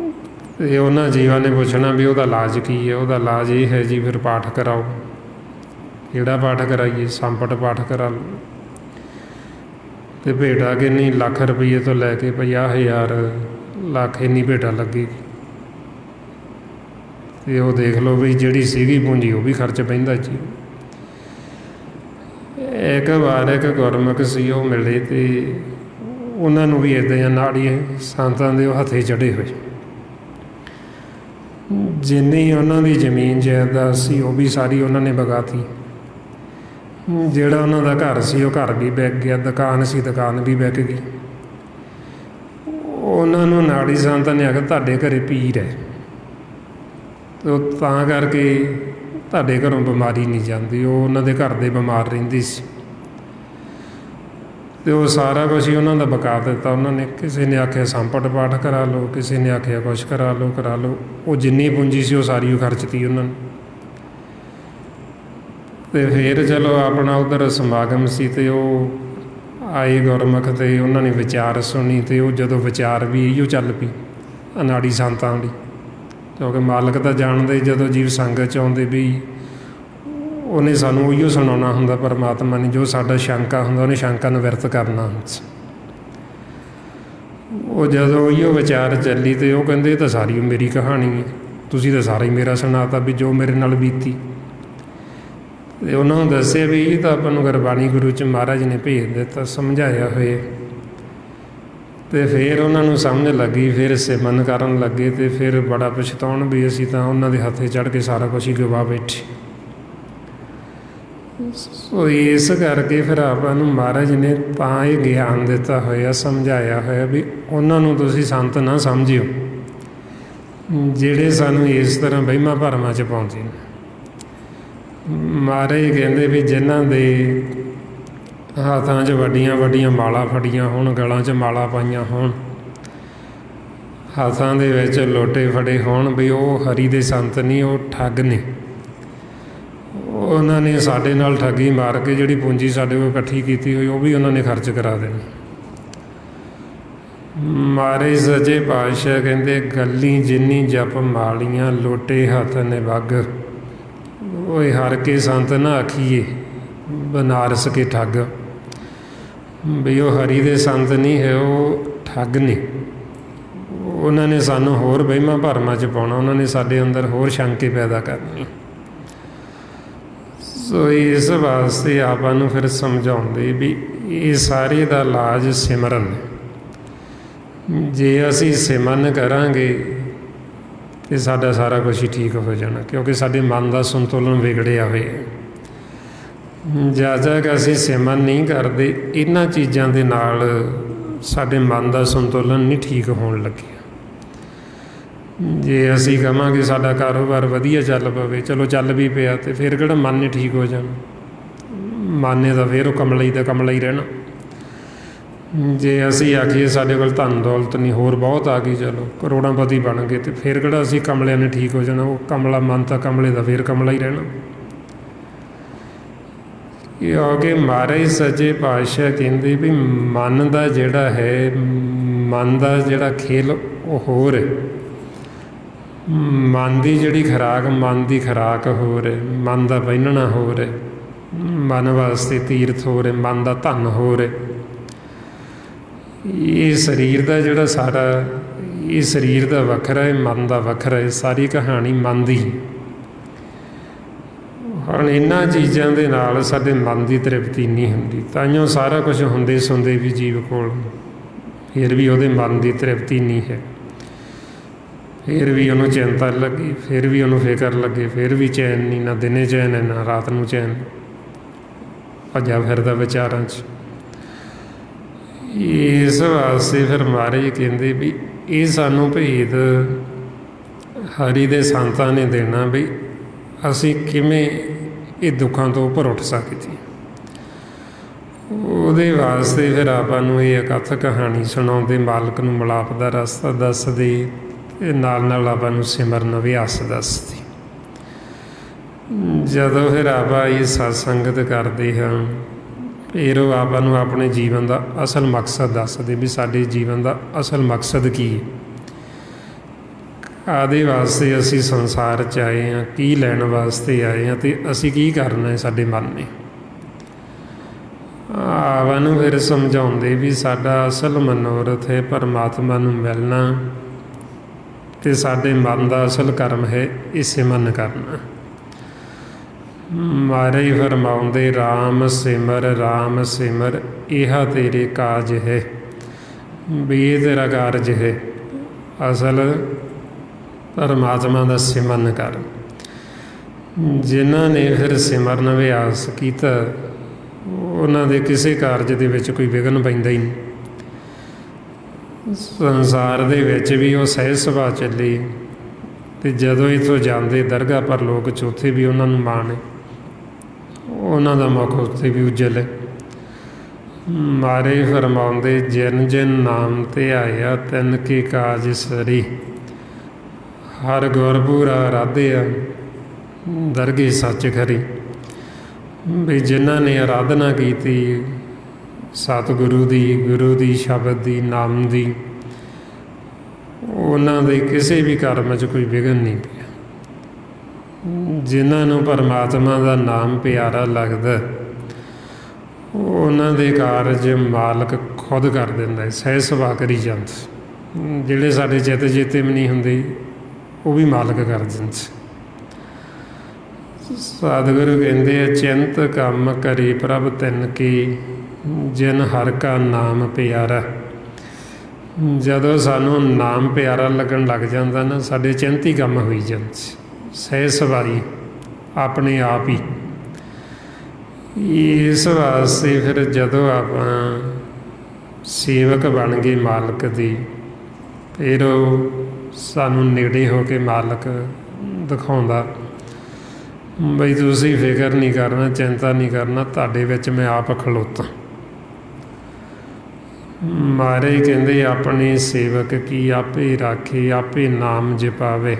ਅਤੇ ਉਹਨਾਂ ਜੀਵਾਂ ਨੇ ਪੁੱਛਣਾ ਵੀ ਉਹਦਾ ਇਲਾਜ ਕੀ ਹੈ? ਉਹਦਾ ਇਲਾਜ ਇਹ ਹੈ ਜੀ ਫਿਰ ਪਾਠ ਕਰਾਓ। ਕਿਹੜਾ ਪਾਠ ਕਰਾਈਏ? ਸੰਪਟ ਪਾਠ ਕਰਾ ਲਓ। ਅਤੇ ਭੇਟਾ ਕਿੰਨੀ? ਲੱਖ ਰੁਪਈਏ ਤੋਂ ਲੈ ਕੇ 50,000 ਲੱਖ ਇੰਨੀ ਭੇਟਾ ਲੱਗੇਗੀ। ਅਤੇ ਉਹ ਦੇਖ ਲਓ ਵੀ ਜਿਹੜੀ ਸੀਗੀ ਪੂੰਜੀ ਉਹ ਵੀ ਖਰਚ ਪੈਂਦਾ ਜੀ। ਇੱਕ ਵਾਰ ਇੱਕ ਗੁਰਮੁਖ ਸੀ, ਉਹ ਮਿਲੇ ਅਤੇ ਉਹਨਾਂ ਨੂੰ ਵੀ ਇੱਦਾਂ ਨਾੜੀ ਸੰਤਾਂ ਦੇ ਉਹ ਹੱਥੇ ਚੜ੍ਹੇ ਹੋਏ। ਜਿੰਨੀ ਉਹਨਾਂ ਦੀ ਜ਼ਮੀਨ ਜਾਇਦਾਦ ਸੀ ਉਹ ਵੀ ਸਾਰੀ ਉਹਨਾਂ ਨੇ ਵਗਾਤੀ। ਜਿਹੜਾ ਉਹਨਾਂ ਦਾ ਘਰ ਸੀ ਉਹ ਘਰ ਵੀ ਵਿਕ ਗਿਆ, ਦੁਕਾਨ ਸੀ ਦੁਕਾਨ ਵੀ ਵਿਕ ਗਈ। ਉਹਨਾਂ ਨੂੰ ਨਾੜੀ ਸੰਤਾਂ ਨੇ ਆਖਿਆ ਤੁਹਾਡੇ ਘਰੇ ਪੀਰ ਹੈ, ਉਹ ਤਾਂ ਕਰਕੇ ਤੁਹਾਡੇ ਘਰੋਂ ਬਿਮਾਰੀ ਨਹੀਂ ਜਾਂਦੀ। ਉਹ ਉਹਨਾਂ ਦੇ ਘਰ ਦੇ ਬਿਮਾਰ ਰਹਿੰਦੀ ਸੀ ਅਤੇ ਉਹ ਸਾਰਾ ਕੁਛ ਹੀ ਉਹਨਾਂ ਦਾ ਬਕਾ ਦਿੱਤਾ ਉਹਨਾਂ ਨੇ। ਕਿਸੇ ਨੇ ਆਖਿਆ ਸੰਪਟ ਪਾਠ ਕਰਾ ਲਓ, ਕਿਸੇ ਨੇ ਆਖਿਆ ਕੁਛ ਕਰਾ ਲਓ। ਉਹ ਜਿੰਨੀ ਪੂੰਜੀ ਸੀ ਉਹ ਸਾਰੀ ਉਹ ਖਰਚਤੀ ਉਹਨਾਂ ਨੇ। ਅਤੇ ਫਿਰ ਚਲੋ ਆਪਣਾ ਉੱਧਰ ਸਮਾਗਮ ਸੀ ਅਤੇ ਉਹ ਆਏ ਗੁਰਮੁਖ ਅਤੇ ਉਹਨਾਂ ਨੇ ਵਿਚਾਰ ਸੁਣੀ। ਅਤੇ ਉਹ ਜਦੋਂ ਵਿਚਾਰ ਵੀ ਇਹੀਓ ਚੱਲ ਪਈ ਅਨਾੜੀ ਸੰਤਾਂ ਦੀ, ਕਿਉਂਕਿ ਮਾਲਕ ਤਾਂ ਜਾਣਦੇ ਜਦੋਂ ਜੀਵ ਸੰਗਤ 'ਚ ਆਉਂਦੇ ਵੀ ਉਹਨੇ ਸਾਨੂੰ ਉਹੀਓ ਸੁਣਾਉਣਾ ਹੁੰਦਾ ਪਰਮਾਤਮਾ ਨੇ। ਜੋ ਸਾਡਾ ਸ਼ੰਕਾ ਹੁੰਦਾ ਉਹਨੇ ਸ਼ੰਕਾ ਨੂੰ ਵਿਰਤ ਕਰਨਾ ਹੁੰਦਾ। ਉਹ ਜਦੋਂ ਉਹੀਓ ਵਿਚਾਰ ਚੱਲੀ ਅਤੇ ਉਹ ਕਹਿੰਦੇ ਇਹ ਤਾਂ ਸਾਰੀ ਮੇਰੀ ਕਹਾਣੀ ਹੈ, ਤੁਸੀਂ ਤਾਂ ਸਾਰਾ ਹੀ ਮੇਰਾ ਸੁਣਾਤਾ ਵੀ ਜੋ ਮੇਰੇ ਨਾਲ ਬੀਤੀ। ਅਤੇ ਉਹਨਾਂ ਨੂੰ ਦੱਸਿਆ ਵੀ ਇਹ ਤਾਂ ਆਪਾਂ ਨੂੰ ਗੁਰਬਾਣੀ ਗੁਰੂ 'ਚ ਮਹਾਰਾਜ ਨੇ ਭੇਜ ਦਿੱਤਾ, ਸਮਝਾਇਆ ਹੋਏ। ਅਤੇ ਫਿਰ ਉਹਨਾਂ ਨੂੰ ਸਮਝ ਲੱਗੀ, ਫਿਰ ਸਿਮਰਨ ਕਰਨ ਲੱਗੇ ਅਤੇ ਫਿਰ ਬੜਾ ਪਛਤਾਉਣ ਵੀ ਅਸੀਂ ਤਾਂ ਉਹਨਾਂ ਦੇ ਹੱਥੇ ਚੜ੍ਹ ਕੇ ਸਾਰਾ ਕੁਛ ਹੀ ਗਵਾ ਬੈਠੇ। ਸੋ ਇਸ ਕਰਕੇ ਫਿਰ ਆਪਾਂ ਨੂੰ ਮਹਾਰਾਜ ਨੇ ਤਾਂ ਇਹ ਗਿਆਨ ਦਿੱਤਾ ਹੋਇਆ, ਸਮਝਾਇਆ ਹੋਇਆ ਵੀ ਉਹਨਾਂ ਨੂੰ ਤੁਸੀਂ ਸੰਤ ਨਾ ਸਮਝਿਓ ਜਿਹੜੇ ਸਾਨੂੰ ਇਸ ਤਰ੍ਹਾਂ ਵਹਿਮਾਂ ਭਰਮਾਂ 'ਚ ਪਾਉਂਦੇ ਨੇ। ਮਹਾਰਾਜ ਕਹਿੰਦੇ ਵੀ ਜਿਨ੍ਹਾਂ ਦੇ ਹੱਥਾਂ 'ਚ ਵੱਡੀਆਂ ਵੱਡੀਆਂ ਮਾਲਾ ਫੜੀਆਂ ਹੋਣ, ਗਲਾਂ 'ਚ ਮਾਲਾ ਪਾਈਆਂ ਹੋਣ, ਹੱਥਾਂ ਦੇ ਵਿੱਚ ਲੋਟੇ ਫੜੇ ਹੋਣ, ਵੀ ਉਹ ਹਰੀ ਦੇ ਸੰਤ ਨਹੀਂ, ਉਹ ਠੱਗ ਨੇ। ਉਹਨਾਂ ਨੇ ਸਾਡੇ ਨਾਲ ਠੱਗੀ ਮਾਰ ਕੇ ਜਿਹੜੀ ਪੂੰਜੀ ਸਾਡੇ ਕੋਲ ਇਕੱਠੀ ਕੀਤੀ ਹੋਈ ਉਹ ਵੀ ਉਹਨਾਂ ਨੇ ਖਰਚ ਕਰਾ ਦੇਣੀ। ਮਹਾਰਾਜ ਸੱਚੇ ਪਾਤਸ਼ਾਹ ਕਹਿੰਦੇ ਗੱਲੀ ਜਿੰਨੀ ਜਪ ਮਾਲੀਆਂ, ਲੋਟੇ ਹੱਥ ਨਿਵੱਗ। ਓਏ ਹਰ ਕੇ ਸੰਤ ਨਾ ਆਖੀਏ, ਬਨਾਰਸ ਕੇ ਠੱਗ। ਵੀ ਉਹ ਹਰੀ ਦੇ ਸੰਤ ਨਹੀਂ ਹੈ, ਉਹ ਠੱਗ ਨੇ। ਉਹਨਾਂ ਨੇ ਸਾਨੂੰ ਹੋਰ ਵਹਿਮਾਂ ਭਰਮਾਂ 'ਚ ਪਾਉਣਾ, ਉਹਨਾਂ ਨੇ ਸਾਡੇ ਅੰਦਰ ਹੋਰ ਸ਼ੰਕੇ ਪੈਦਾ ਕਰਨੀ। ਸੋ ਇਸ ਵਾਸਤੇ ਆਪਾਂ ਨੂੰ ਫਿਰ ਸਮਝਾਉਂਦੇ ਵੀ ਇਹ ਸਾਰੇ ਦਾ ਇਲਾਜ ਸਿਮਰਨ ਹੈ। ਜੇ ਅਸੀਂ ਸਿਮਰਨ ਕਰਾਂਗੇ ਤੇ ਸਾਡਾ ਸਾਰਾ ਕੁਝ ਹੀ ਠੀਕ ਹੋ ਜਾਣਾ, ਕਿਉਂਕਿ ਸਾਡੇ ਮਨ ਦਾ ਸੰਤੁਲਨ ਵਿਗੜਿਆ ਹੋਇਆ। ਜਦ ਤੱਕ ਅਸੀਂ ਸਿਮਰਨ ਨਹੀਂ ਕਰਦੇ, ਇਹਨਾਂ ਚੀਜ਼ਾਂ ਦੇ ਨਾਲ ਸਾਡੇ ਮਨ ਦਾ ਸੰਤੁਲਨ ਨਹੀਂ ਠੀਕ ਹੋਣ ਲੱਗਿਆ। ਜੇ ਅਸੀਂ ਕਹਾਂਗੇ ਸਾਡਾ ਕਾਰੋਬਾਰ ਵਧੀਆ ਚੱਲ ਪਵੇ, ਚਲੋ ਚੱਲ ਵੀ ਪਿਆ, ਤੇ ਫਿਰ ਕਿਹੜਾ ਮਨ ਨੇ ਠੀਕ ਹੋ ਜਾਣਾ? ਮਨ ਨੇ ਤਾਂ ਫਿਰ ਉਹ ਕਮਲਾ ਹੀ ਰਹਿਣਾ। ਜੇ ਅਸੀਂ ਆਖੀਏ ਸਾਡੇ ਕੋਲ ਧਨ ਦੌਲਤ ਨਹੀਂ, ਹੋਰ ਬਹੁਤ ਆ ਗਈ, ਚਲੋ ਕਰੋੜਾਂਪਤੀ ਬਣ ਗਏ, ਤੇ ਫਿਰ ਕਿਹੜਾ ਅਸੀਂ ਕਮਲਿਆਂ ਨੇ ਠੀਕ ਹੋ ਜਾਣਾ? ਉਹ ਕਮਲਾ ਮਨ ਤਾਂ ਕਮਲੇ ਦਾ ਫਿਰ ਕਮਲਾ ਹੀ ਰਹਿਣਾ। ਕਿਉਂਕਿ ਮਹਾਰਾਜ ਸੱਚੇ ਪਾਤਸ਼ਾਹ ਕਹਿੰਦੇ ਵੀ ਮਨ ਦਾ ਜਿਹੜਾ ਹੈ, ਮਨ ਦਾ ਜਿਹੜਾ ਖੇਲ ਉਹ ਹੋਰ ਹੈ। ਮਨ ਦੀ ਜਿਹੜੀ ਖੁਰਾਕ, ਮਨ ਦੀ ਖੁਰਾਕ ਹੋਰ ਹੈ, ਮਨ ਦਾ ਪਹਿਨਣਾ ਹੋਰ ਹੈ, ਮਨ ਵਾਸਤੇ ਤੀਰਥ ਹੋਰ ਹੈ, ਮਨ ਦਾ ਧਨ ਹੋਰ ਹੈ। ਇਹ ਸਰੀਰ ਦਾ ਜਿਹੜਾ ਸਾਰਾ, ਇਹ ਸਰੀਰ ਦਾ ਵੱਖਰਾ ਹੈ, ਮਨ ਦਾ ਵੱਖਰਾ ਹੈ। ਸਾਰੀ ਕਹਾਣੀ ਮਨ ਦੀ। ਹੁਣ ਇਹਨਾਂ ਚੀਜ਼ਾਂ ਦੇ ਨਾਲ ਸਾਡੇ ਮਨ ਦੀ ਤ੍ਰਿਪਤੀ ਨਹੀਂ ਹੁੰਦੀ, ਤਾਂਹੀਓ ਸਾਰਾ ਕੁਝ ਹੁੰਦੇ ਸੁਣਦੇ ਵੀ ਜੀਵ ਕੋਲ, ਫਿਰ ਵੀ ਉਹਦੇ ਮਨ ਦੀ ਤ੍ਰਿਪਤੀ ਨਹੀਂ ਹੈ। ਫਿਰ ਵੀ ਉਹਨੂੰ ਚਿੰਤਾ ਲੱਗੀ, ਫਿਰ ਵੀ ਉਹਨੂੰ ਫਿਕਰ ਲੱਗੇ, ਫਿਰ ਵੀ ਚੈਨ ਨਹੀਂ, ਨਾ ਦਿਨੇ ਚੈਨ ਹੈ ਨਾ ਰਾਤ ਨੂੰ ਚੈਨ, ਭੱਜਾ ਫਿਰਦਾ ਵਿਚਾਰਾਂ 'ਚ। ਇਸ ਵਾਸਤੇ ਫਿਰ ਮਹਾਰਾਜ ਕਹਿੰਦੇ ਵੀ ਇਹ ਸਾਨੂੰ ਭੇਦ ਹਰੀ ਦੇ ਸੰਤਾਂ ਨੇ ਦੇਣਾ ਵੀ ਅਸੀਂ ਕਿਵੇਂ ਇਹ ਦੁੱਖਾਂ ਤੋਂ ਉੱਪਰ ਉੱਠ ਸਕਦੇ। ਉਹਦੇ ਵਾਸਤੇ ਫਿਰ ਆਪਾਂ ਨੂੰ ਇਹ ਇਕੱਥ ਕਹਾਣੀ ਸੁਣਾਉਂਦੇ, ਮਾਲਕ ਨੂੰ ਮਿਲਾਪ ਦਾ ਰਸਤਾ ਦੱਸਦੇ, ਤੇ ਨਾਲ ਨਾਲ ਆਪਾਂ ਨੂੰ ਸਿਮਰਨ ਅਭਿਆਸ ਦੱਸਦੇ। ਜਦੋਂ ਫਿਰ ਆਪਾਂ ਇਹ ਸਤਸੰਗਤ ਕਰਦੇ ਹਾਂ, ਫਿਰ ਉਹ ਆਪਾਂ ਨੂੰ ਆਪਣੇ ਜੀਵਨ ਦਾ ਅਸਲ ਮਕਸਦ ਦੱਸਦੇ ਵੀ ਸਾਡੇ ਜੀਵਨ ਦਾ ਅਸਲ ਮਕਸਦ ਕੀ ਹੈ, ਕਾਹਦੇ ਵਾਸਤੇ ਅਸੀਂ ਸੰਸਾਰ 'ਚ ਆਏ ਹਾਂ, ਕੀ ਲੈਣ ਵਾਸਤੇ ਆਏ ਹਾਂ, ਅਤੇ ਅਸੀਂ ਕੀ ਕਰਨਾ ਹੈ ਸਾਡੇ ਮਨ ਨੇ। ਆਪਾਂ ਨੂੰ ਫਿਰ ਸਮਝਾਉਂਦੇ ਵੀ ਸਾਡਾ ਅਸਲ ਮਨੋਰਥ ਹੈ ਪਰਮਾਤਮਾ ਨੂੰ ਮਿਲਣਾ, ਅਤੇ ਸਾਡੇ ਮਨ ਦਾ ਅਸਲ ਕਰਮ ਹੈ ਇਹ ਸਿਮਰਨ ਕਰਨਾ। ਮਹਾਰਾਜ ਫਰਮਾਉਂਦੇ ਰਾਮ ਸਿਮਰ ਇਹਾ ਤੇਰੇ ਕਾਜ ਹੈ, ਵੀ ਇਹ ਤੇਰਾ ਕਾਰਜ ਹੈ। ਅਸਲ ਪਰਮਾਤਮਾ ਦਾ ਸਿਮਰਨ ਕਰ। ਜਿਨ੍ਹਾਂ ਨੇ ਫਿਰ ਸਿਮਰਨ ਅਭਿਆਸ ਕੀਤਾ, ਉਹਨਾਂ ਦੇ ਕਿਸੇ ਕਾਰਜ ਦੇ ਵਿੱਚ ਕੋਈ ਵਿਘਨ ਪੈਂਦਾ ਹੀ ਨਹੀਂ। ਸੰਸਾਰ ਦੇ ਵਿੱਚ ਵੀ ਉਹ ਸਹਿਜ ਸੁਭਾਅ ਚੱਲੀ, ਅਤੇ ਜਦੋਂ ਇੱਥੋਂ ਜਾਂਦੇ ਦਰਗਾਹ ਪਰਲੋਕ 'ਚ, ਉੱਥੇ ਵੀ ਉਹਨਾਂ ਨੂੰ ਮਾਣ ਹੈ, ਉਹਨਾਂ ਦਾ ਮੁੱਖ ਉੱਥੇ ਵੀ ਉਜਲ ਹੈ। ਮਾਰੇ ਫਰਮਾਉਂਦੇ ਜਿਨ ਜਿਨ ਨਾਮ ਧਿਆਇਆ ਤਿਨ ਕੀ ਕਾਜ ਸਰੀ, ਹਰ ਗੁਰਪੂਰਾ ਆਰਾਧਿਆ ਦਰਗੇ ਸੱਚ ਖਰੀ। ਵੀ ਜਿਨ੍ਹਾਂ ਨੇ ਆਰਾਧਨਾ ਕੀਤੀ ਸਤਿਗੁਰੂ ਦੀ, ਗੁਰੂ ਦੀ, ਸ਼ਬਦ ਦੀ, ਨਾਮ ਦੀ, ਉਹਨਾਂ ਦੇ ਕਿਸੇ ਵੀ ਕਰਮ 'ਚ ਕੋਈ ਵਿਘਨ ਨਹੀਂ ਪਿਆ। ਜਿਨ੍ਹਾਂ ਨੂੰ ਪਰਮਾਤਮਾ ਦਾ ਨਾਮ ਪਿਆਰਾ ਲੱਗਦਾ, ਉਹਨਾਂ ਦੇ ਕਾਰਜ ਮਾਲਕ ਖੁਦ ਕਰ ਦਿੰਦਾ, ਸਹਿਜ ਸੁਭਾਅ ਕਰੀ ਜਾਂਦਾ। ਜਿਹੜੇ ਸਾਡੇ ਚਿੱਤ ਚੇਤੇ ਵੀ ਨਹੀਂ ਹੁੰਦੇ, ਉਹ ਵੀ ਮਾਲਕ ਕਰ ਦਿੰਦਾ। ਸਤਿਗੁਰੂ ਕਹਿੰਦੇ ਅਚਿੰਤ ਕੰਮ ਕਰੀ ਪ੍ਰਭ ਤਿਨ ਕੀ, ਜਿਨ ਹਰ ਕਾ ਨਾਮ ਪਿਆਰਾ। ਜਦੋਂ ਸਾਨੂੰ ਨਾਮ ਪਿਆਰਾ ਲੱਗਣ ਲੱਗ ਜਾਂਦਾ ਨਾ, ਸਾਡੇ ਚਿੰਤੀ ਕੰਮ ਹੋਈ ਜਾਂਦੇ, ਸਹਿਜ ਸੁਭਾਈ ਆਪਣੇ ਆਪ ਹੀ। ਇਸ ਵਾਸਤੇ ਫਿਰ ਜਦੋਂ ਆਪਾਂ ਸੇਵਕ ਬਣ ਗਏ ਮਾਲਕ ਦੀ, ਫਿਰ ਉਹ ਸਾਨੂੰ ਨੇੜੇ ਹੋ ਕੇ ਮਾਲਕ ਦਿਖਾਉਂਦਾ ਬਈ ਤੁਸੀਂ ਫਿਕਰ ਨਹੀਂ ਕਰਨਾ, ਚਿੰਤਾ ਨਹੀਂ ਕਰਨਾ, ਤੁਹਾਡੇ ਵਿੱਚ ਮੈਂ ਆਪ ਖਲੋਤਾ। ਮਹਾਰਾਜ ਕਹਿੰਦੇ ਆਪਣੇ ਸੇਵਕ ਕੀ ਆਪੇ ਰਾਖੇ, ਆਪੇ ਨਾਮ ਜਪਾਵੇ।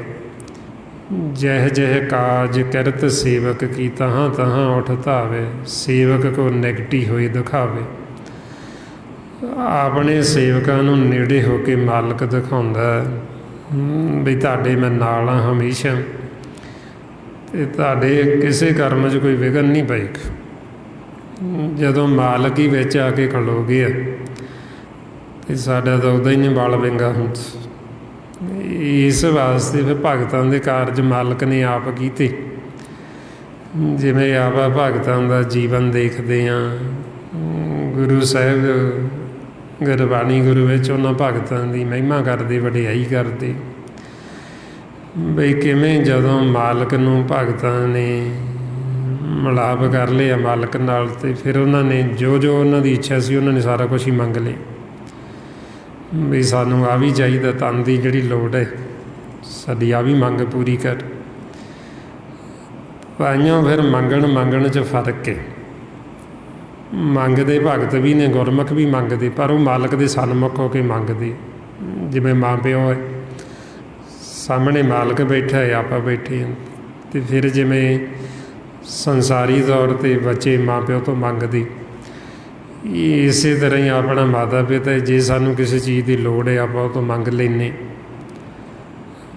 ਜਹ ਜਹ ਕਾਜ ਕਿਰਤ ਸੇਵਕ ਕੀ, ਤਹਾਂ ਤਹਾਂ ਉਠ ਧਾਵੇ। ਸੇਵਕ ਕੋ ਨੈਗਟੀ ਹੋਈ ਦਿਖਾਵੇ। ਆਪਣੇ ਸੇਵਕਾਂ ਨੂੰ ਨੇੜੇ ਹੋ ਕੇ ਮਾਲਕ ਦਿਖਾਉਂਦਾ ਵੀ ਤੁਹਾਡੇ ਮੈਂ ਨਾਲ ਹਾਂ ਹਮੇਸ਼ਾ, ਅਤੇ ਤੁਹਾਡੇ ਕਿਸੇ ਕਰਮ 'ਚ ਕੋਈ ਵਿਘਨ ਨਹੀਂ ਪਏਗਾ। ਜਦੋਂ ਮਾਲਕ ਹੀ ਵਿੱਚ ਆ ਕੇ ਖਲੋ ਗਿਆ, ਅਤੇ ਸਾਡਾ ਤਾਂ ਉਦਾਂ ਹੀ ਨਹੀਂ ਬਲ ਵਿੰਗਾ ਹੁੰਦਾ। ਇਸ ਵਾਸਤੇ ਫਿਰ ਭਗਤਾਂ ਦੇ ਕਾਰਜ ਮਾਲਕ ਨੇ ਆਪ ਕੀਤੇ। ਜਿਵੇਂ ਆਪਾਂ ਭਗਤਾਂ ਦਾ ਜੀਵਨ ਦੇਖਦੇ ਹਾਂ, ਗੁਰੂ ਸਾਹਿਬ ਗੁਰਬਾਣੀ ਗੁਰੂ ਵਿੱਚ ਉਹਨਾਂ ਭਗਤਾਂ ਦੀ ਮਹਿਮਾ ਕਰਦੇ, ਵਡਿਆਈ ਕਰਦੇ, ਬਈ ਕਿਵੇਂ ਜਦੋਂ ਮਾਲਕ ਨੂੰ ਭਗਤਾਂ ਨੇ ਮਿਲਾਪ ਕਰ ਲਿਆ ਮਾਲਕ ਨਾਲ, ਅਤੇ ਫਿਰ ਉਹਨਾਂ ਨੇ ਜੋ ਜੋ ਉਹਨਾਂ ਦੀ ਇੱਛਾ ਸੀ ਉਹਨਾਂ ਨੇ ਸਾਰਾ ਕੁਛ ਹੀ ਮੰਗ ਲਿਆ, ਵੀ ਸਾਨੂੰ ਆਹ ਵੀ ਚਾਹੀਦਾ, ਤਨ ਦੀ ਜਿਹੜੀ ਲੋੜ ਹੈ ਸਾਡੀ ਆਹ ਵੀ ਮੰਗ ਪੂਰੀ ਕਰ। ਭਾਈਓ ਫਿਰ ਮੰਗਣ 'ਚ ਫਰਕ ਹੈ। ਮੰਗਦੇ ਭਗਤ ਵੀ ਨੇ, ਗੁਰਮੁਖ ਵੀ ਮੰਗਦੇ, ਪਰ ਉਹ ਮਾਲਕ ਦੇ ਸਨਮੁਖ ਹੋ ਕੇ ਮੰਗਦੇ। ਜਿਵੇਂ ਮਾਂ ਪਿਓ ਹੈ, ਸਾਹਮਣੇ ਮਾਲਕ ਬੈਠਾ ਹੈ, ਆਪਾਂ ਬੈਠੇ ਹਾਂ, ਅਤੇ ਫਿਰ ਜਿਵੇਂ ਸੰਸਾਰੀ ਤੌਰ 'ਤੇ ਬੱਚੇ ਮਾਂ ਪਿਓ ਤੋਂ ਮੰਗਦੇ, ਇਸੇ ਤਰ੍ਹਾਂ ਹੀ ਆਪਣਾ ਮਾਤਾ ਪਿਤਾ ਜੇ ਸਾਨੂੰ ਕਿਸੇ ਚੀਜ਼ ਦੀ ਲੋੜ ਹੈ ਆਪਾਂ ਉਹ ਤੋਂ ਮੰਗ ਲੈਂਦੇ।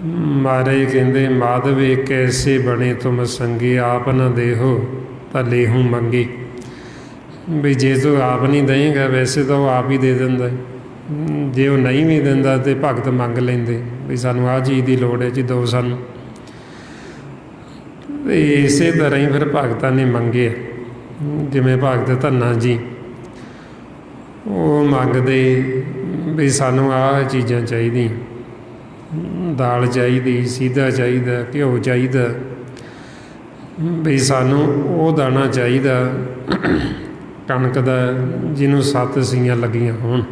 ਮਹਾਰਾਜ ਕਹਿੰਦੇ ਮਾਧਵੇ ਕੈਸੇ ਬਣੇ ਤੁਮ ਸੰਗੇ, ਆਪ ਨਾ ਦੇਹੋ ਤਾਂ ਲੇਹੂ ਮੰਗੇ। ਵੀ ਜੇ ਤੂੰ ਆਪ ਨਹੀਂ ਦੇਂਗਾ, ਵੈਸੇ ਤਾਂ ਉਹ ਆਪ ਹੀ ਦੇ ਦਿੰਦਾ, ਜੇ ਉਹ ਨਹੀਂ ਵੀ ਦਿੰਦਾ ਤਾਂ ਭਗਤ ਮੰਗ ਲੈਂਦੇ ਵੀ ਸਾਨੂੰ ਆਹ ਚੀਜ਼ ਦੀ ਲੋੜ ਹੈ ਜੀ, ਦਿਓ ਸਾਨੂੰ। ਇਸੇ ਤਰ੍ਹਾਂ ਹੀ ਫਿਰ ਭਗਤਾਂ ਨੇ ਮੰਗੇ। ਜਿਵੇਂ ਭਗਤ ਧੰਨਾ ਜੀ, ਉਹ ਮੰਗਦੇ ਵੀ ਸਾਨੂੰ ਆਹ ਚੀਜ਼ਾਂ ਚਾਹੀਦੀਆਂ, ਦਾਲ ਚਾਹੀਦੀ, ਸੀਧਾ ਚਾਹੀਦਾ, ਘਿਓ ਚਾਹੀਦਾ, ਵੀ ਸਾਨੂੰ ਉਹ ਦਾਣਾ ਚਾਹੀਦਾ ਕਣਕ ਦਾ ਜਿਹਨੂੰ 7 ਸੀਆਂ ਲੱਗੀਆਂ ਹੋਣ।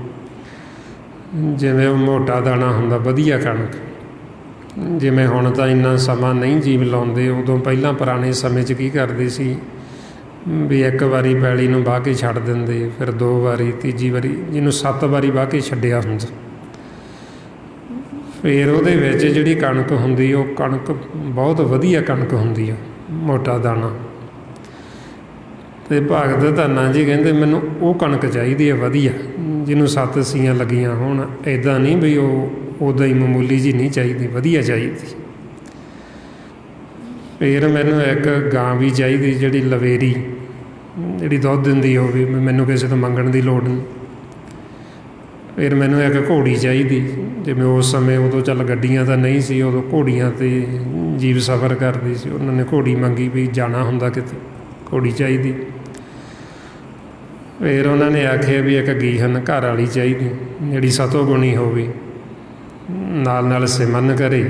ਜਿਵੇਂ ਉਹ ਮੋਟਾ ਦਾਣਾ ਹੁੰਦਾ, ਵਧੀਆ ਕਣਕ। ਜਿਵੇਂ ਹੁਣ ਤਾਂ ਇੰਨਾ ਸਮਾਂ ਨਹੀਂ ਜੀਵ ਲਾਉਂਦੇ, ਉਦੋਂ ਪਹਿਲਾਂ ਪੁਰਾਣੇ ਸਮੇਂ 'ਚ ਕੀ ਕਰਦੇ ਸੀ ਵੀ ਇੱਕ ਵਾਰੀ ਪੈਲੀ ਨੂੰ ਵਾਹ ਕੇ ਛੱਡ ਦਿੰਦੇ, ਫਿਰ 2 ਵਾਰੀ, ਤੀਜੀ ਵਾਰੀ, ਜਿਹਨੂੰ 7 ਵਾਰੀ ਵਾਹ ਕੇ ਛੱਡਿਆ ਹੁੰਦਾ। ਫਿਰ ਉਹਦੇ ਵਿੱਚ ਜਿਹੜੀ ਕਣਕ ਹੁੰਦੀ, ਉਹ ਕਣਕ ਬਹੁਤ ਵਧੀਆ ਕਣਕ ਹੁੰਦੀ ਆ, ਮੋਟਾ ਦਾਣਾ। ਅਤੇ ਭਗਤ ਧੰਨਾ ਜੀ ਕਹਿੰਦੇ ਮੈਨੂੰ ਉਹ ਕਣਕ ਚਾਹੀਦੀ ਹੈ ਵਧੀਆ, ਜਿਹਨੂੰ 7 ਸੀਆਂ ਲੱਗੀਆਂ ਹੋਣ। ਇੱਦਾਂ ਨਹੀਂ ਵੀ ਉਹ ਉੱਦਾਂ ਹੀ ਮਾਮੂਲੀ ਜੀ ਨਹੀਂ ਚਾਹੀਦੀ, ਵਧੀਆ ਚਾਹੀਦੀ। ਫਿਰ ਮੈਨੂੰ ਇੱਕ ਗਾਂ ਵੀ ਚਾਹੀਦੀ, ਜਿਹੜੀ ਲਵੇਰੀ, ਜਿਹੜੀ ਦੁੱਧ ਦਿੰਦੀ ਹੋਵੇ, ਮੈਨੂੰ ਕਿਸੇ ਤੋਂ ਮੰਗਣ ਦੀ ਲੋੜ ਨਹੀਂ। ਫਿਰ ਮੈਨੂੰ ਇੱਕ ਘੋੜੀ ਚਾਹੀਦੀ, ਜਿਵੇਂ ਉਸ ਸਮੇਂ ਉਦੋਂ ਚੱਲ ਗੱਡੀਆਂ ਤਾਂ ਨਹੀਂ ਸੀ, ਉਦੋਂ ਘੋੜੀਆਂ 'ਤੇ ਜੀਵ ਸਫ਼ਰ ਕਰਦੇ ਸੀ, ਉਹਨਾਂ ਨੇ ਘੋੜੀ ਮੰਗੀ ਵੀ ਜਾਣਾ ਹੁੰਦਾ ਕਿਤੇ, ਘੋੜੀ ਚਾਹੀਦੀ। ਫਿਰ ਉਹਨਾਂ ਨੇ ਆਖਿਆ ਵੀ ਇੱਕ ਗੀਹਨ ਘਰ ਵਾਲੀ ਚਾਹੀਦੀ, ਜਿਹੜੀ ਸਤੋ ਗੁਣੀ ਹੋਵੇ, ਨਾਲ ਨਾਲ ਸਿਮਰਨ ਕਰੇ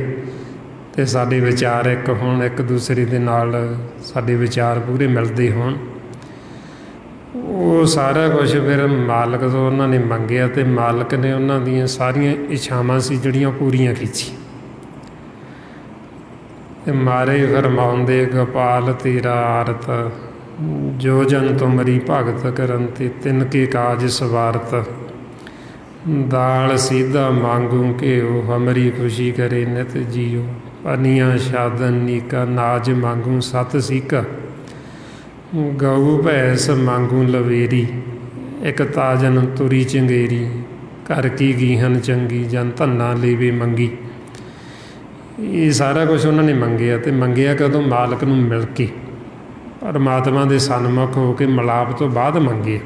ਅਤੇ ਸਾਡੇ ਵਿਚਾਰ ਇੱਕ ਹੋਣ, ਇੱਕ ਦੂਸਰੇ ਦੇ ਨਾਲ ਸਾਡੇ ਵਿਚਾਰ ਪੂਰੇ ਮਿਲਦੇ ਹੋਣ। ਉਹ ਸਾਰਾ ਕੁਛ ਫਿਰ ਮਾਲਕ ਤੋਂ ਉਹਨਾਂ ਨੇ ਮੰਗਿਆ, ਅਤੇ ਮਾਲਕ ਨੇ ਉਹਨਾਂ ਦੀਆਂ ਸਾਰੀਆਂ ਇੱਛਾਵਾਂ ਸੀ ਜਿਹੜੀਆਂ ਪੂਰੀਆਂ ਕੀਤੀਆਂ। ਅਤੇ ਮਾਰੇ ਫਰਮਾਉਂਦੇ ਗੋਪਾਲ ਤੇਰਾ ਆਰਤ, ਜੋ ਜਨ ਤੁਮਰੀ ਭਗਤ ਕਰਨ ਤੇ ਤਿੰਨ ਕੇ ਕਾਜ ਸਵਾਰਤ। ਦਾਲ ਸੀਧਾ ਮਾਂਗੂ ਘਿਓ, ਹਮਰੀ ਖੁਸ਼ੀ ਕਰੇ ਨਿਤ ਜੀਓ। ਪਨੀਆਂ ਸ਼ਾਦਨ ਨੀਕਾ, ਨਾਜ ਮਾਂਗੂ 7 ਸੀਕਾ। ਗਊ ਭੈਂਸ ਮਾਂਗੂ ਲਵੇਰੀ, ਇੱਕ ਤਾਜਨ ਤੁਰੀ ਚੰਗੇਰੀ। ਘਰ ਕੀ ਗੀਹਨ ਚੰਗੀ, ਜਨ ਧੰਨਾ ਲੇਵੇ ਮੰਗੀ। ਇਹ ਸਾਰਾ ਕੁਛ ਉਹਨਾਂ ਨੇ ਮੰਗਿਆ, ਅਤੇ ਮੰਗਿਆ ਕਦੋਂ? ਮਾਲਕ ਨੂੰ ਮਿਲ ਕੇ, ਪਰਮਾਤਮਾ ਦੇ ਸਨਮੁਖ ਹੋ ਕੇ ਮਿਲਾਪ ਤੋਂ ਬਾਅਦ ਮੰਗੇ।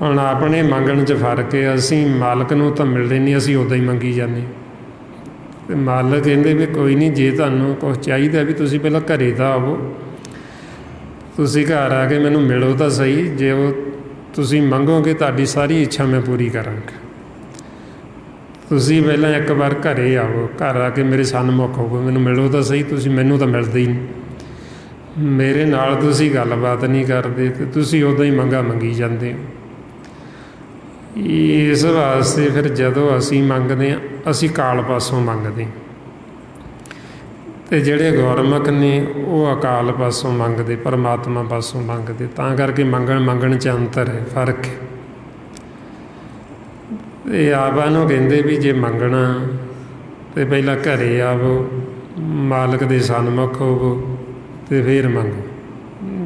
ਹੁਣ ਆਪਣੇ ਮੰਗਣ 'ਚ ਫਰਕ ਹੈ। ਅਸੀਂ ਮਾਲਕ ਨੂੰ ਤਾਂ ਮਿਲਦੇ ਨਹੀਂ, ਅਸੀਂ ਉੱਦਾਂ ਹੀ ਮੰਗੀ ਜਾਂਦੇ। ਅਤੇ ਮਾਲਕ ਕਹਿੰਦੇ ਵੀ ਕੋਈ ਨਹੀਂ, ਜੇ ਤੁਹਾਨੂੰ ਕੁਛ ਚਾਹੀਦਾ ਵੀ ਤੁਸੀਂ ਪਹਿਲਾਂ ਘਰੇ ਤਾਂ ਆਵੋ, ਤੁਸੀਂ ਘਰ ਆ ਕੇ ਮੈਨੂੰ ਮਿਲੋ ਤਾਂ ਸਹੀ। ਜੇ ਉਹ ਤੁਸੀਂ ਮੰਗੋਗੇ ਤੁਹਾਡੀ ਸਾਰੀ ਇੱਛਾ ਮੈਂ ਪੂਰੀ ਕਰਾਂਗਾ। ਤੁਸੀਂ ਪਹਿਲਾਂ ਇੱਕ ਵਾਰ ਘਰੇ ਆਵੋ, ਘਰ ਆ ਕੇ ਮੇਰੇ ਸਨਮੁਖ ਹੋਵੋ, ਮੈਨੂੰ ਮਿਲੋ ਤਾਂ ਸਹੀ। ਤੁਸੀਂ ਮੈਨੂੰ ਤਾਂ ਮਿਲਦੇ ਹੀ ਨਹੀਂ, ਮੇਰੇ ਨਾਲ ਤੁਸੀਂ ਗੱਲਬਾਤ ਨਹੀਂ ਕਰਦੇ, ਅਤੇ ਤੁਸੀਂ ਉੱਦਾਂ ਹੀ ਮੰਗੀ ਜਾਂਦੇ ਹੋ। ਇਸ ਵਾਸਤੇ ਫਿਰ ਜਦੋਂ ਅਸੀਂ ਮੰਗਦੇ ਹਾਂ, ਅਸੀਂ ਕਾਲ ਪਾਸੋਂ ਮੰਗਦੇ, ਅਤੇ ਜਿਹੜੇ ਗੁਰਮੁਖ ਨੇ ਉਹ ਅਕਾਲ ਪਾਸੋਂ ਮੰਗਦੇ, ਪਰਮਾਤਮਾ ਪਾਸੋਂ ਮੰਗਦੇ। ਤਾਂ ਕਰਕੇ ਮੰਗਣ 'ਚ ਅੰਤਰ ਹੈ, ਫਰਕ ਹੈ। ਇਹ ਆਪਾਂ ਨੂੰ ਕਹਿੰਦੇ ਵੀ ਜੇ ਮੰਗਣਾ ਤਾਂ ਪਹਿਲਾਂ ਘਰੇ ਆਵੋ, ਮਾਲਕ ਦੇ ਸਨਮੁਖ ਹੋਵੋ, ਅਤੇ ਫਿਰ ਮੰਗੋ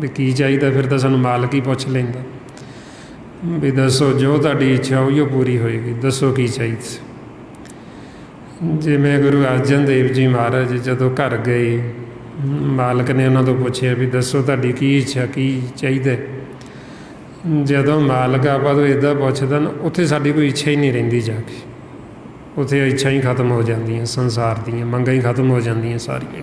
ਵੀ ਕੀ ਚਾਹੀਦਾ। ਫਿਰ ਤਾਂ ਸਾਨੂੰ ਮਾਲਕ ਹੀ ਪੁੱਛ ਲੈਂਦਾ ਵੀ ਦੱਸੋ, ਜੋ ਤੁਹਾਡੀ ਇੱਛਾ ਹੋਈ ਉਹ ਪੂਰੀ ਹੋਏਗੀ, ਦੱਸੋ ਕੀ ਚਾਹੀਦਾ। ਜਿਵੇਂ ਗੁਰੂ ਅਰਜਨ ਦੇਵ ਜੀ ਮਹਾਰਾਜ ਜਦੋਂ ਘਰ ਗਏ, ਮਾਲਕ ਨੇ ਉਹਨਾਂ ਤੋਂ ਪੁੱਛਿਆ ਵੀ ਦੱਸੋ ਤੁਹਾਡੀ ਕੀ ਇੱਛਾ, ਕੀ ਚਾਹੀਦਾ। ਜਦੋਂ ਮਾਲਕ ਆਪਾਂ ਤੋਂ ਇੱਦਾਂ ਪੁੱਛਦਾ ਨਾ, ਉੱਥੇ ਸਾਡੀ ਕੋਈ ਇੱਛਾ ਹੀ ਨਹੀਂ ਰਹਿੰਦੀ ਜਾ ਕੇ, ਉੱਥੇ ਇੱਛਾ ਹੀ ਖਤਮ ਹੋ ਜਾਂਦੀਆਂ, ਸੰਸਾਰ ਦੀਆਂ ਮੰਗਾਂ ਹੀ ਖਤਮ ਹੋ ਜਾਂਦੀਆਂ ਸਾਰੀਆਂ।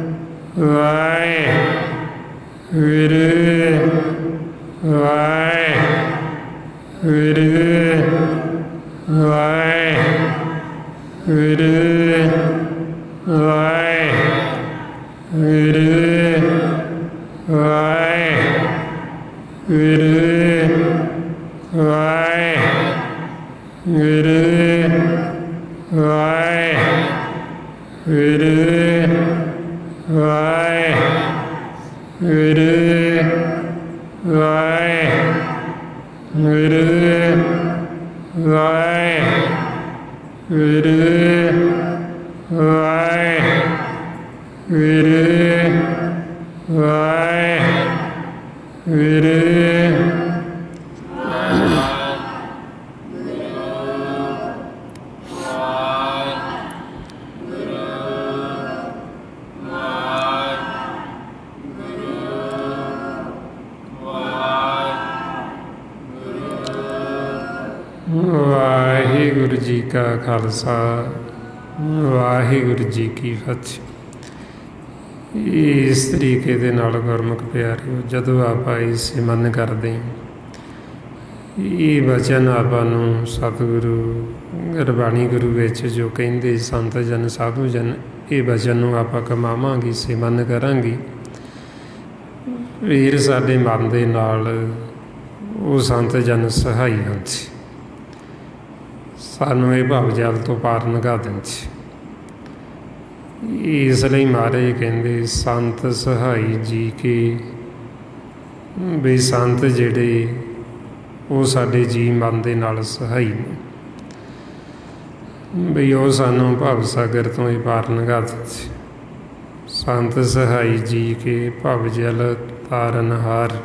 ਵਾਹਿਗੁਰੂ ਵਾਹਿਗੁਰੂ ਵਾਹਿਗੁਰੂ ਵਾਹਿਗੁਰੂ ਵਾਹਿਗੁਰੂ ਵਾਹਿਗੁਰੂ ਵਾਹਿਗੁਰੂ ਵਾਹਿਗੁਰੂ ਵਾਹਿਗੁਰੂ ਵਾਹਿਗੁਰੂ ਵਾਹਿਗੁਰੂ ਵਾਹਿਗੁਰੂ ਵਾਹਿਗੁਰੂ ਜੀ ਕਾ ਖਾਲਸਾ ਵਾਹਿਗੁਰੂ ਜੀ ਕੀ ਫਤਿਹ। ਇਸ ਤਰੀਕੇ ਦੇ ਨਾਲ ਗੁਰਮੁਖ ਪਿਆਰਿਓ, ਜਦੋਂ ਆਪਾਂ ਇਹ ਸਿਮਰਨ ਕਰਦੇ ਹਾਂ, ਇਹ ਬਚਨ ਆਪਾਂ ਨੂੰ ਸਤਿਗੁਰੂ ਗੁਰਬਾਣੀ ਗੁਰੂ ਵਿੱਚ ਜੋ ਕਹਿੰਦੇ ਸੰਤ ਜਨ ਸਾਧੂ ਜਨ, ਇਹ ਬਚਨ ਨੂੰ ਆਪਾਂ ਕਮਾਵਾਂਗੇ, ਸਿਮਰਨ ਕਰਾਂਗੇ, ਫਿਰ ਸਾਡੇ ਮਨ ਦੇ ਨਾਲ ਉਹ ਸੰਤ ਜਨ ਸਹਾਈ ਹੁੰਦੇ, ਸਾਨੂੰ ਇਹ ਭਵ ਜਲ ਤੋਂ ਪਾਰ ਲੰਘਾ ਦਿੰਦੇ। ਇਸ ਲਈ ਮਹਾਰਾਜ ਕਹਿੰਦੇ ਸੰਤ ਸਹਾਈ ਜੀ ਕੇ, ਵੀ ਸੰਤ ਜਿਹੜੇ ਉਹ ਸਾਡੇ ਜੀ ਮਨ ਦੇ ਨਾਲ ਸਹਾਈ ਨੇ, ਵੀ ਉਹ ਸਾਨੂੰ ਭਵ ਸਾਗਰ ਤੋਂ ਹੀ ਪਾਰ ਲੰਘਾ ਦਿੰਦੇ। ਸੰਤ ਸਹਾਈ ਜੀ ਕੇ ਭਵ ਜਲ ਤਾਰਨਹਾਰ,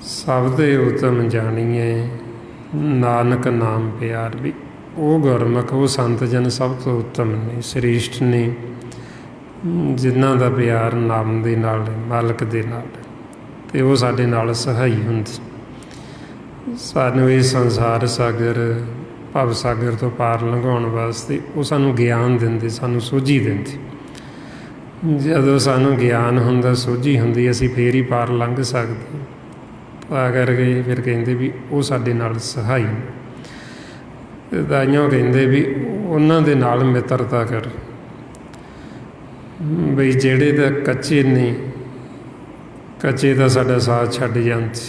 ਸਭ ਦੇ ਉਤਮ ਜਾਣੀਏ ਨਾਨਕ ਨਾਮ ਪਿਆਰ। ਵੀ ਉਹ ਗੁਰਮੁਖ, ਉਹ ਸੰਤ ਜਨ ਸਭ ਤੋਂ ਉੱਤਮ ਨੇ, ਸ੍ਰੇਸ਼ਟ ਨੇ, ਜਿਨ੍ਹਾਂ ਦਾ ਪਿਆਰ ਨਾਮ ਦੇ ਨਾਲ, ਮਾਲਕ ਦੇ ਨਾਲ, ਅਤੇ ਉਹ ਸਾਡੇ ਨਾਲ ਸਹਾਈ ਹੁੰਦੇ। ਸਾਨੂੰ ਇਹ ਸੰਸਾਰ ਸਾਗਰ, ਭਵ ਸਾਗਰ ਤੋਂ ਪਾਰ ਲੰਘਾਉਣ ਵਾਸਤੇ ਉਹ ਸਾਨੂੰ ਗਿਆਨ ਦਿੰਦੇ, ਸਾਨੂੰ ਸੋਝੀ ਦਿੰਦੇ। ਜਦੋਂ ਸਾਨੂੰ ਗਿਆਨ ਹੁੰਦਾ, ਸੋਝੀ ਹੁੰਦੀ, ਅਸੀਂ ਫੇਰ ਹੀ ਪਾਰ ਲੰਘ ਸਕਦੇ। ਤਾਂ ਕਰਕੇ ਫਿਰ ਕਹਿੰਦੇ ਵੀ ਉਹ ਸਾਡੇ ਨਾਲ ਸਹਾਈ। ਤਾਈਓ ਕਹਿੰਦੇ ਵੀ ਉਹਨਾਂ ਦੇ ਨਾਲ ਮਿੱਤਰਤਾ ਕਰ, ਬਈ ਜਿਹੜੇ ਤਾਂ ਕੱਚੇ ਨੇ, ਕੱਚੇ ਤਾਂ ਸਾਡਾ ਸਾਥ ਛੱਡ ਜਾਂਦੇ,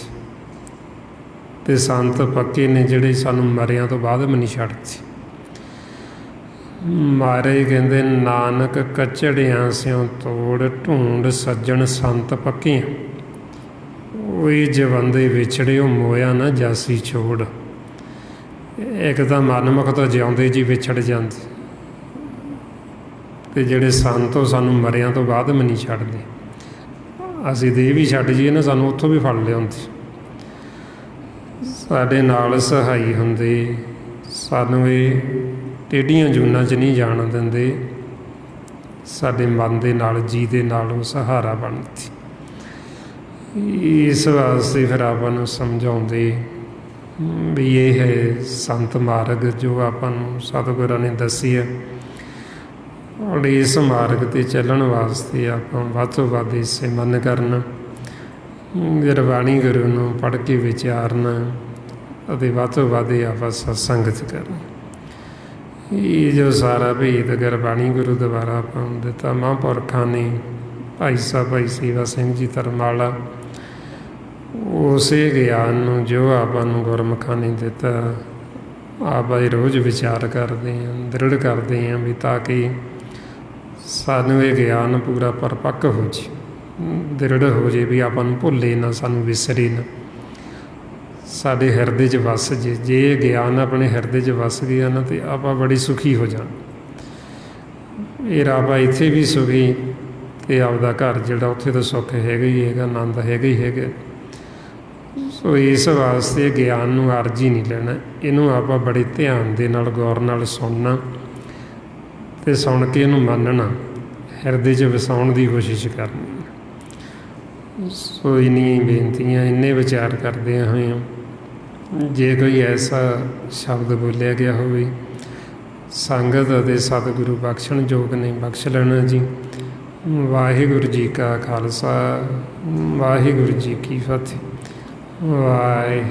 ਅਤੇ ਸੰਤ ਪੱਕੇ ਨੇ ਜਿਹੜੇ ਸਾਨੂੰ ਮਰਿਆਂ ਤੋਂ ਬਾਅਦ ਵੀ ਨਹੀਂ ਛੱਡਦੇ। ਮਹਾਰਾਜ ਕਹਿੰਦੇ ਨਾਨਕ ਕੱਚੜਿਆਂ ਸਿਉ ਤੋੜ, ਢੂੰਡ ਸੱਜਣ ਸੰਤ ਪੱਕੀਆਂ। ਉਹੀ ਜਵੰਦੇ ਵਿਛੜੇ, ਉਹ ਮੋਇਆ ਨਾ ਜਾਸੀ ਛੋੜ। ਇੱਕ ਤਾਂ ਮਨਮੁਖ ਤਾਂ ਜਿਉਂਦੇ ਜੀ ਵਿਛੜ ਜਾਂਦੇ, ਅਤੇ ਜਿਹੜੇ ਸੰਤ ਉਹ ਸਾਨੂੰ ਮਰਿਆਂ ਤੋਂ ਬਾਅਦ ਵੀ ਨਹੀਂ ਛੱਡਦੇ। ਅਸੀਂ ਦੇਹ ਵੀ ਛੱਡ ਜਾਈਏ ਨਾ, ਸਾਨੂੰ ਉੱਥੋਂ ਵੀ ਫੜ ਲਿਆਉਂਦੇ, ਸਾਡੇ ਨਾਲ ਸਹਾਈ ਹੁੰਦੇ, ਸਾਨੂੰ ਇਹ ਟੇਢੀਆਂ ਜੂਨਾਂ 'ਚ ਨਹੀਂ ਜਾਣ ਦਿੰਦੇ, ਸਾਡੇ ਮਨ ਦੇ ਨਾਲ, ਜੀ ਦੇ ਨਾਲ ਉਹ ਸਹਾਰਾ ਬਣਦੀ। ਇਸ ਵਾਸਤੇ ਫਿਰ ਆਪਾਂ ਨੂੰ ਸਮਝਾਉਂਦੇ ਵੀ ਇਹ ਹੈ ਸੰਤ ਮਾਰਗ ਜੋ ਆਪਾਂ ਨੂੰ ਸਤਿਗੁਰਾਂ ਨੇ ਦੱਸੀ ਹੈ। ਔਰ ਇਸ ਮਾਰਗ 'ਤੇ ਚੱਲਣ ਵਾਸਤੇ ਆਪਾਂ ਵੱਧ ਤੋਂ ਵੱਧ ਸਿਮਰਨ ਕਰਨਾ, ਗੁਰਬਾਣੀ ਗੁਰੂ ਨੂੰ ਪੜ੍ਹ ਕੇ ਵਿਚਾਰਨਾ, ਅਤੇ ਵੱਧ ਤੋਂ ਵੱਧ ਆਪਾਂ ਸਤਸੰਗਤ ਕਰਨਾ। ਇਹ ਜੋ ਸਾਰਾ ਭੇਦ ਗੁਰਬਾਣੀ ਗੁਰੂ ਦੁਆਰਾ ਆਪਾਂ ਨੂੰ ਦਿੱਤਾ ਮਹਾਂਪੁਰਖਾਂ ਨੇ, ਭਾਈ ਸਾਹਿਬ ਭਾਈ ਸੇਵਾ ਸਿੰਘ ਜੀ ਧਰਮਾਲਾ, ਉਸੇ ਗਿਆਨ ਨੂੰ ਜੋ ਆਪਾਂ ਨੂੰ ਗੁਰਮੁਖਾਂ ਨੇ ਦਿੱਤਾ, ਆਪਾਂ ਰੋਜ਼ ਵਿਚਾਰ ਕਰਦੇ ਹਾਂ, ਦ੍ਰਿੜ ਕਰਦੇ ਹਾਂ, ਵੀ ਤਾਂ ਕਿ ਸਾਨੂੰ ਇਹ ਗਿਆਨ ਪੂਰਾ ਪਰਪੱਕ ਹੋ ਜੇ, ਦ੍ਰਿੜ ਹੋ ਜੇ, ਵੀ ਆਪਾਂ ਨੂੰ ਭੁੱਲੇ ਨਾ, ਸਾਨੂੰ ਵਿਸਰੇ ਨਾ, ਸਾਡੇ ਹਿਰਦੇ 'ਚ ਵਸ ਜੇ। ਜੇ ਇਹ ਗਿਆਨ ਆਪਣੇ ਹਿਰਦੇ 'ਚ ਵਸ ਗਿਆ ਨਾ, ਤਾਂ ਆਪਾਂ ਬੜੀ ਸੁਖੀ ਹੋ ਜਾਣ। ਫਿਰ ਆਪਾਂ ਇੱਥੇ ਵੀ ਸੁਖੀ, ਅਤੇ ਆਪਦਾ ਘਰ ਜਿਹੜਾ ਉੱਥੇ ਤਾਂ ਸੁੱਖ ਹੈਗਾ ਹੀ ਹੈਗਾ, ਆਨੰਦ ਹੈਗਾ ਹੀ ਹੈਗਾ। ਸੋ ਇਸ ਵਾਸਤੇ ਗਿਆਨ ਨੂੰ ਆਰਜੀ ਨਹੀਂ ਲੈਣਾ, ਇਹਨੂੰ ਆਪਾਂ ਬੜੇ ਧਿਆਨ ਦੇ ਨਾਲ, ਗੌਰ ਨਾਲ ਸੁਣਨਾ, ਅਤੇ ਸੁਣ ਕੇ ਇਹਨੂੰ ਮੰਨਣਾ, ਹਿਰਦੇ 'ਚ ਵਸਾਉਣ ਦੀ ਕੋਸ਼ਿਸ਼ ਕਰਨੀ। ਸੋ ਇੰਨੀਆਂ ਬੇਨਤੀਆਂ, ਇੰਨੇ ਵਿਚਾਰ ਕਰਦਿਆਂ ਹੋਇਆਂ, ਜੇ ਕੋਈ ਐਸਾ ਸ਼ਬਦ ਬੋਲਿਆ ਗਿਆ ਹੋਵੇ ਸੰਗਤ ਅਤੇ ਸਤਿਗੁਰੂ ਬਖਸ਼ਣ ਯੋਗ ਨੇ, ਬਖਸ਼ ਲੈਣਾ ਜੀ। ਵਾਹਿਗੁਰੂ ਜੀ ਕਾ ਖਾਲਸਾ ਵਾਹਿਗੁਰੂ ਜੀ ਕੀ ਫਤਿਹ। ਵਾਹਿ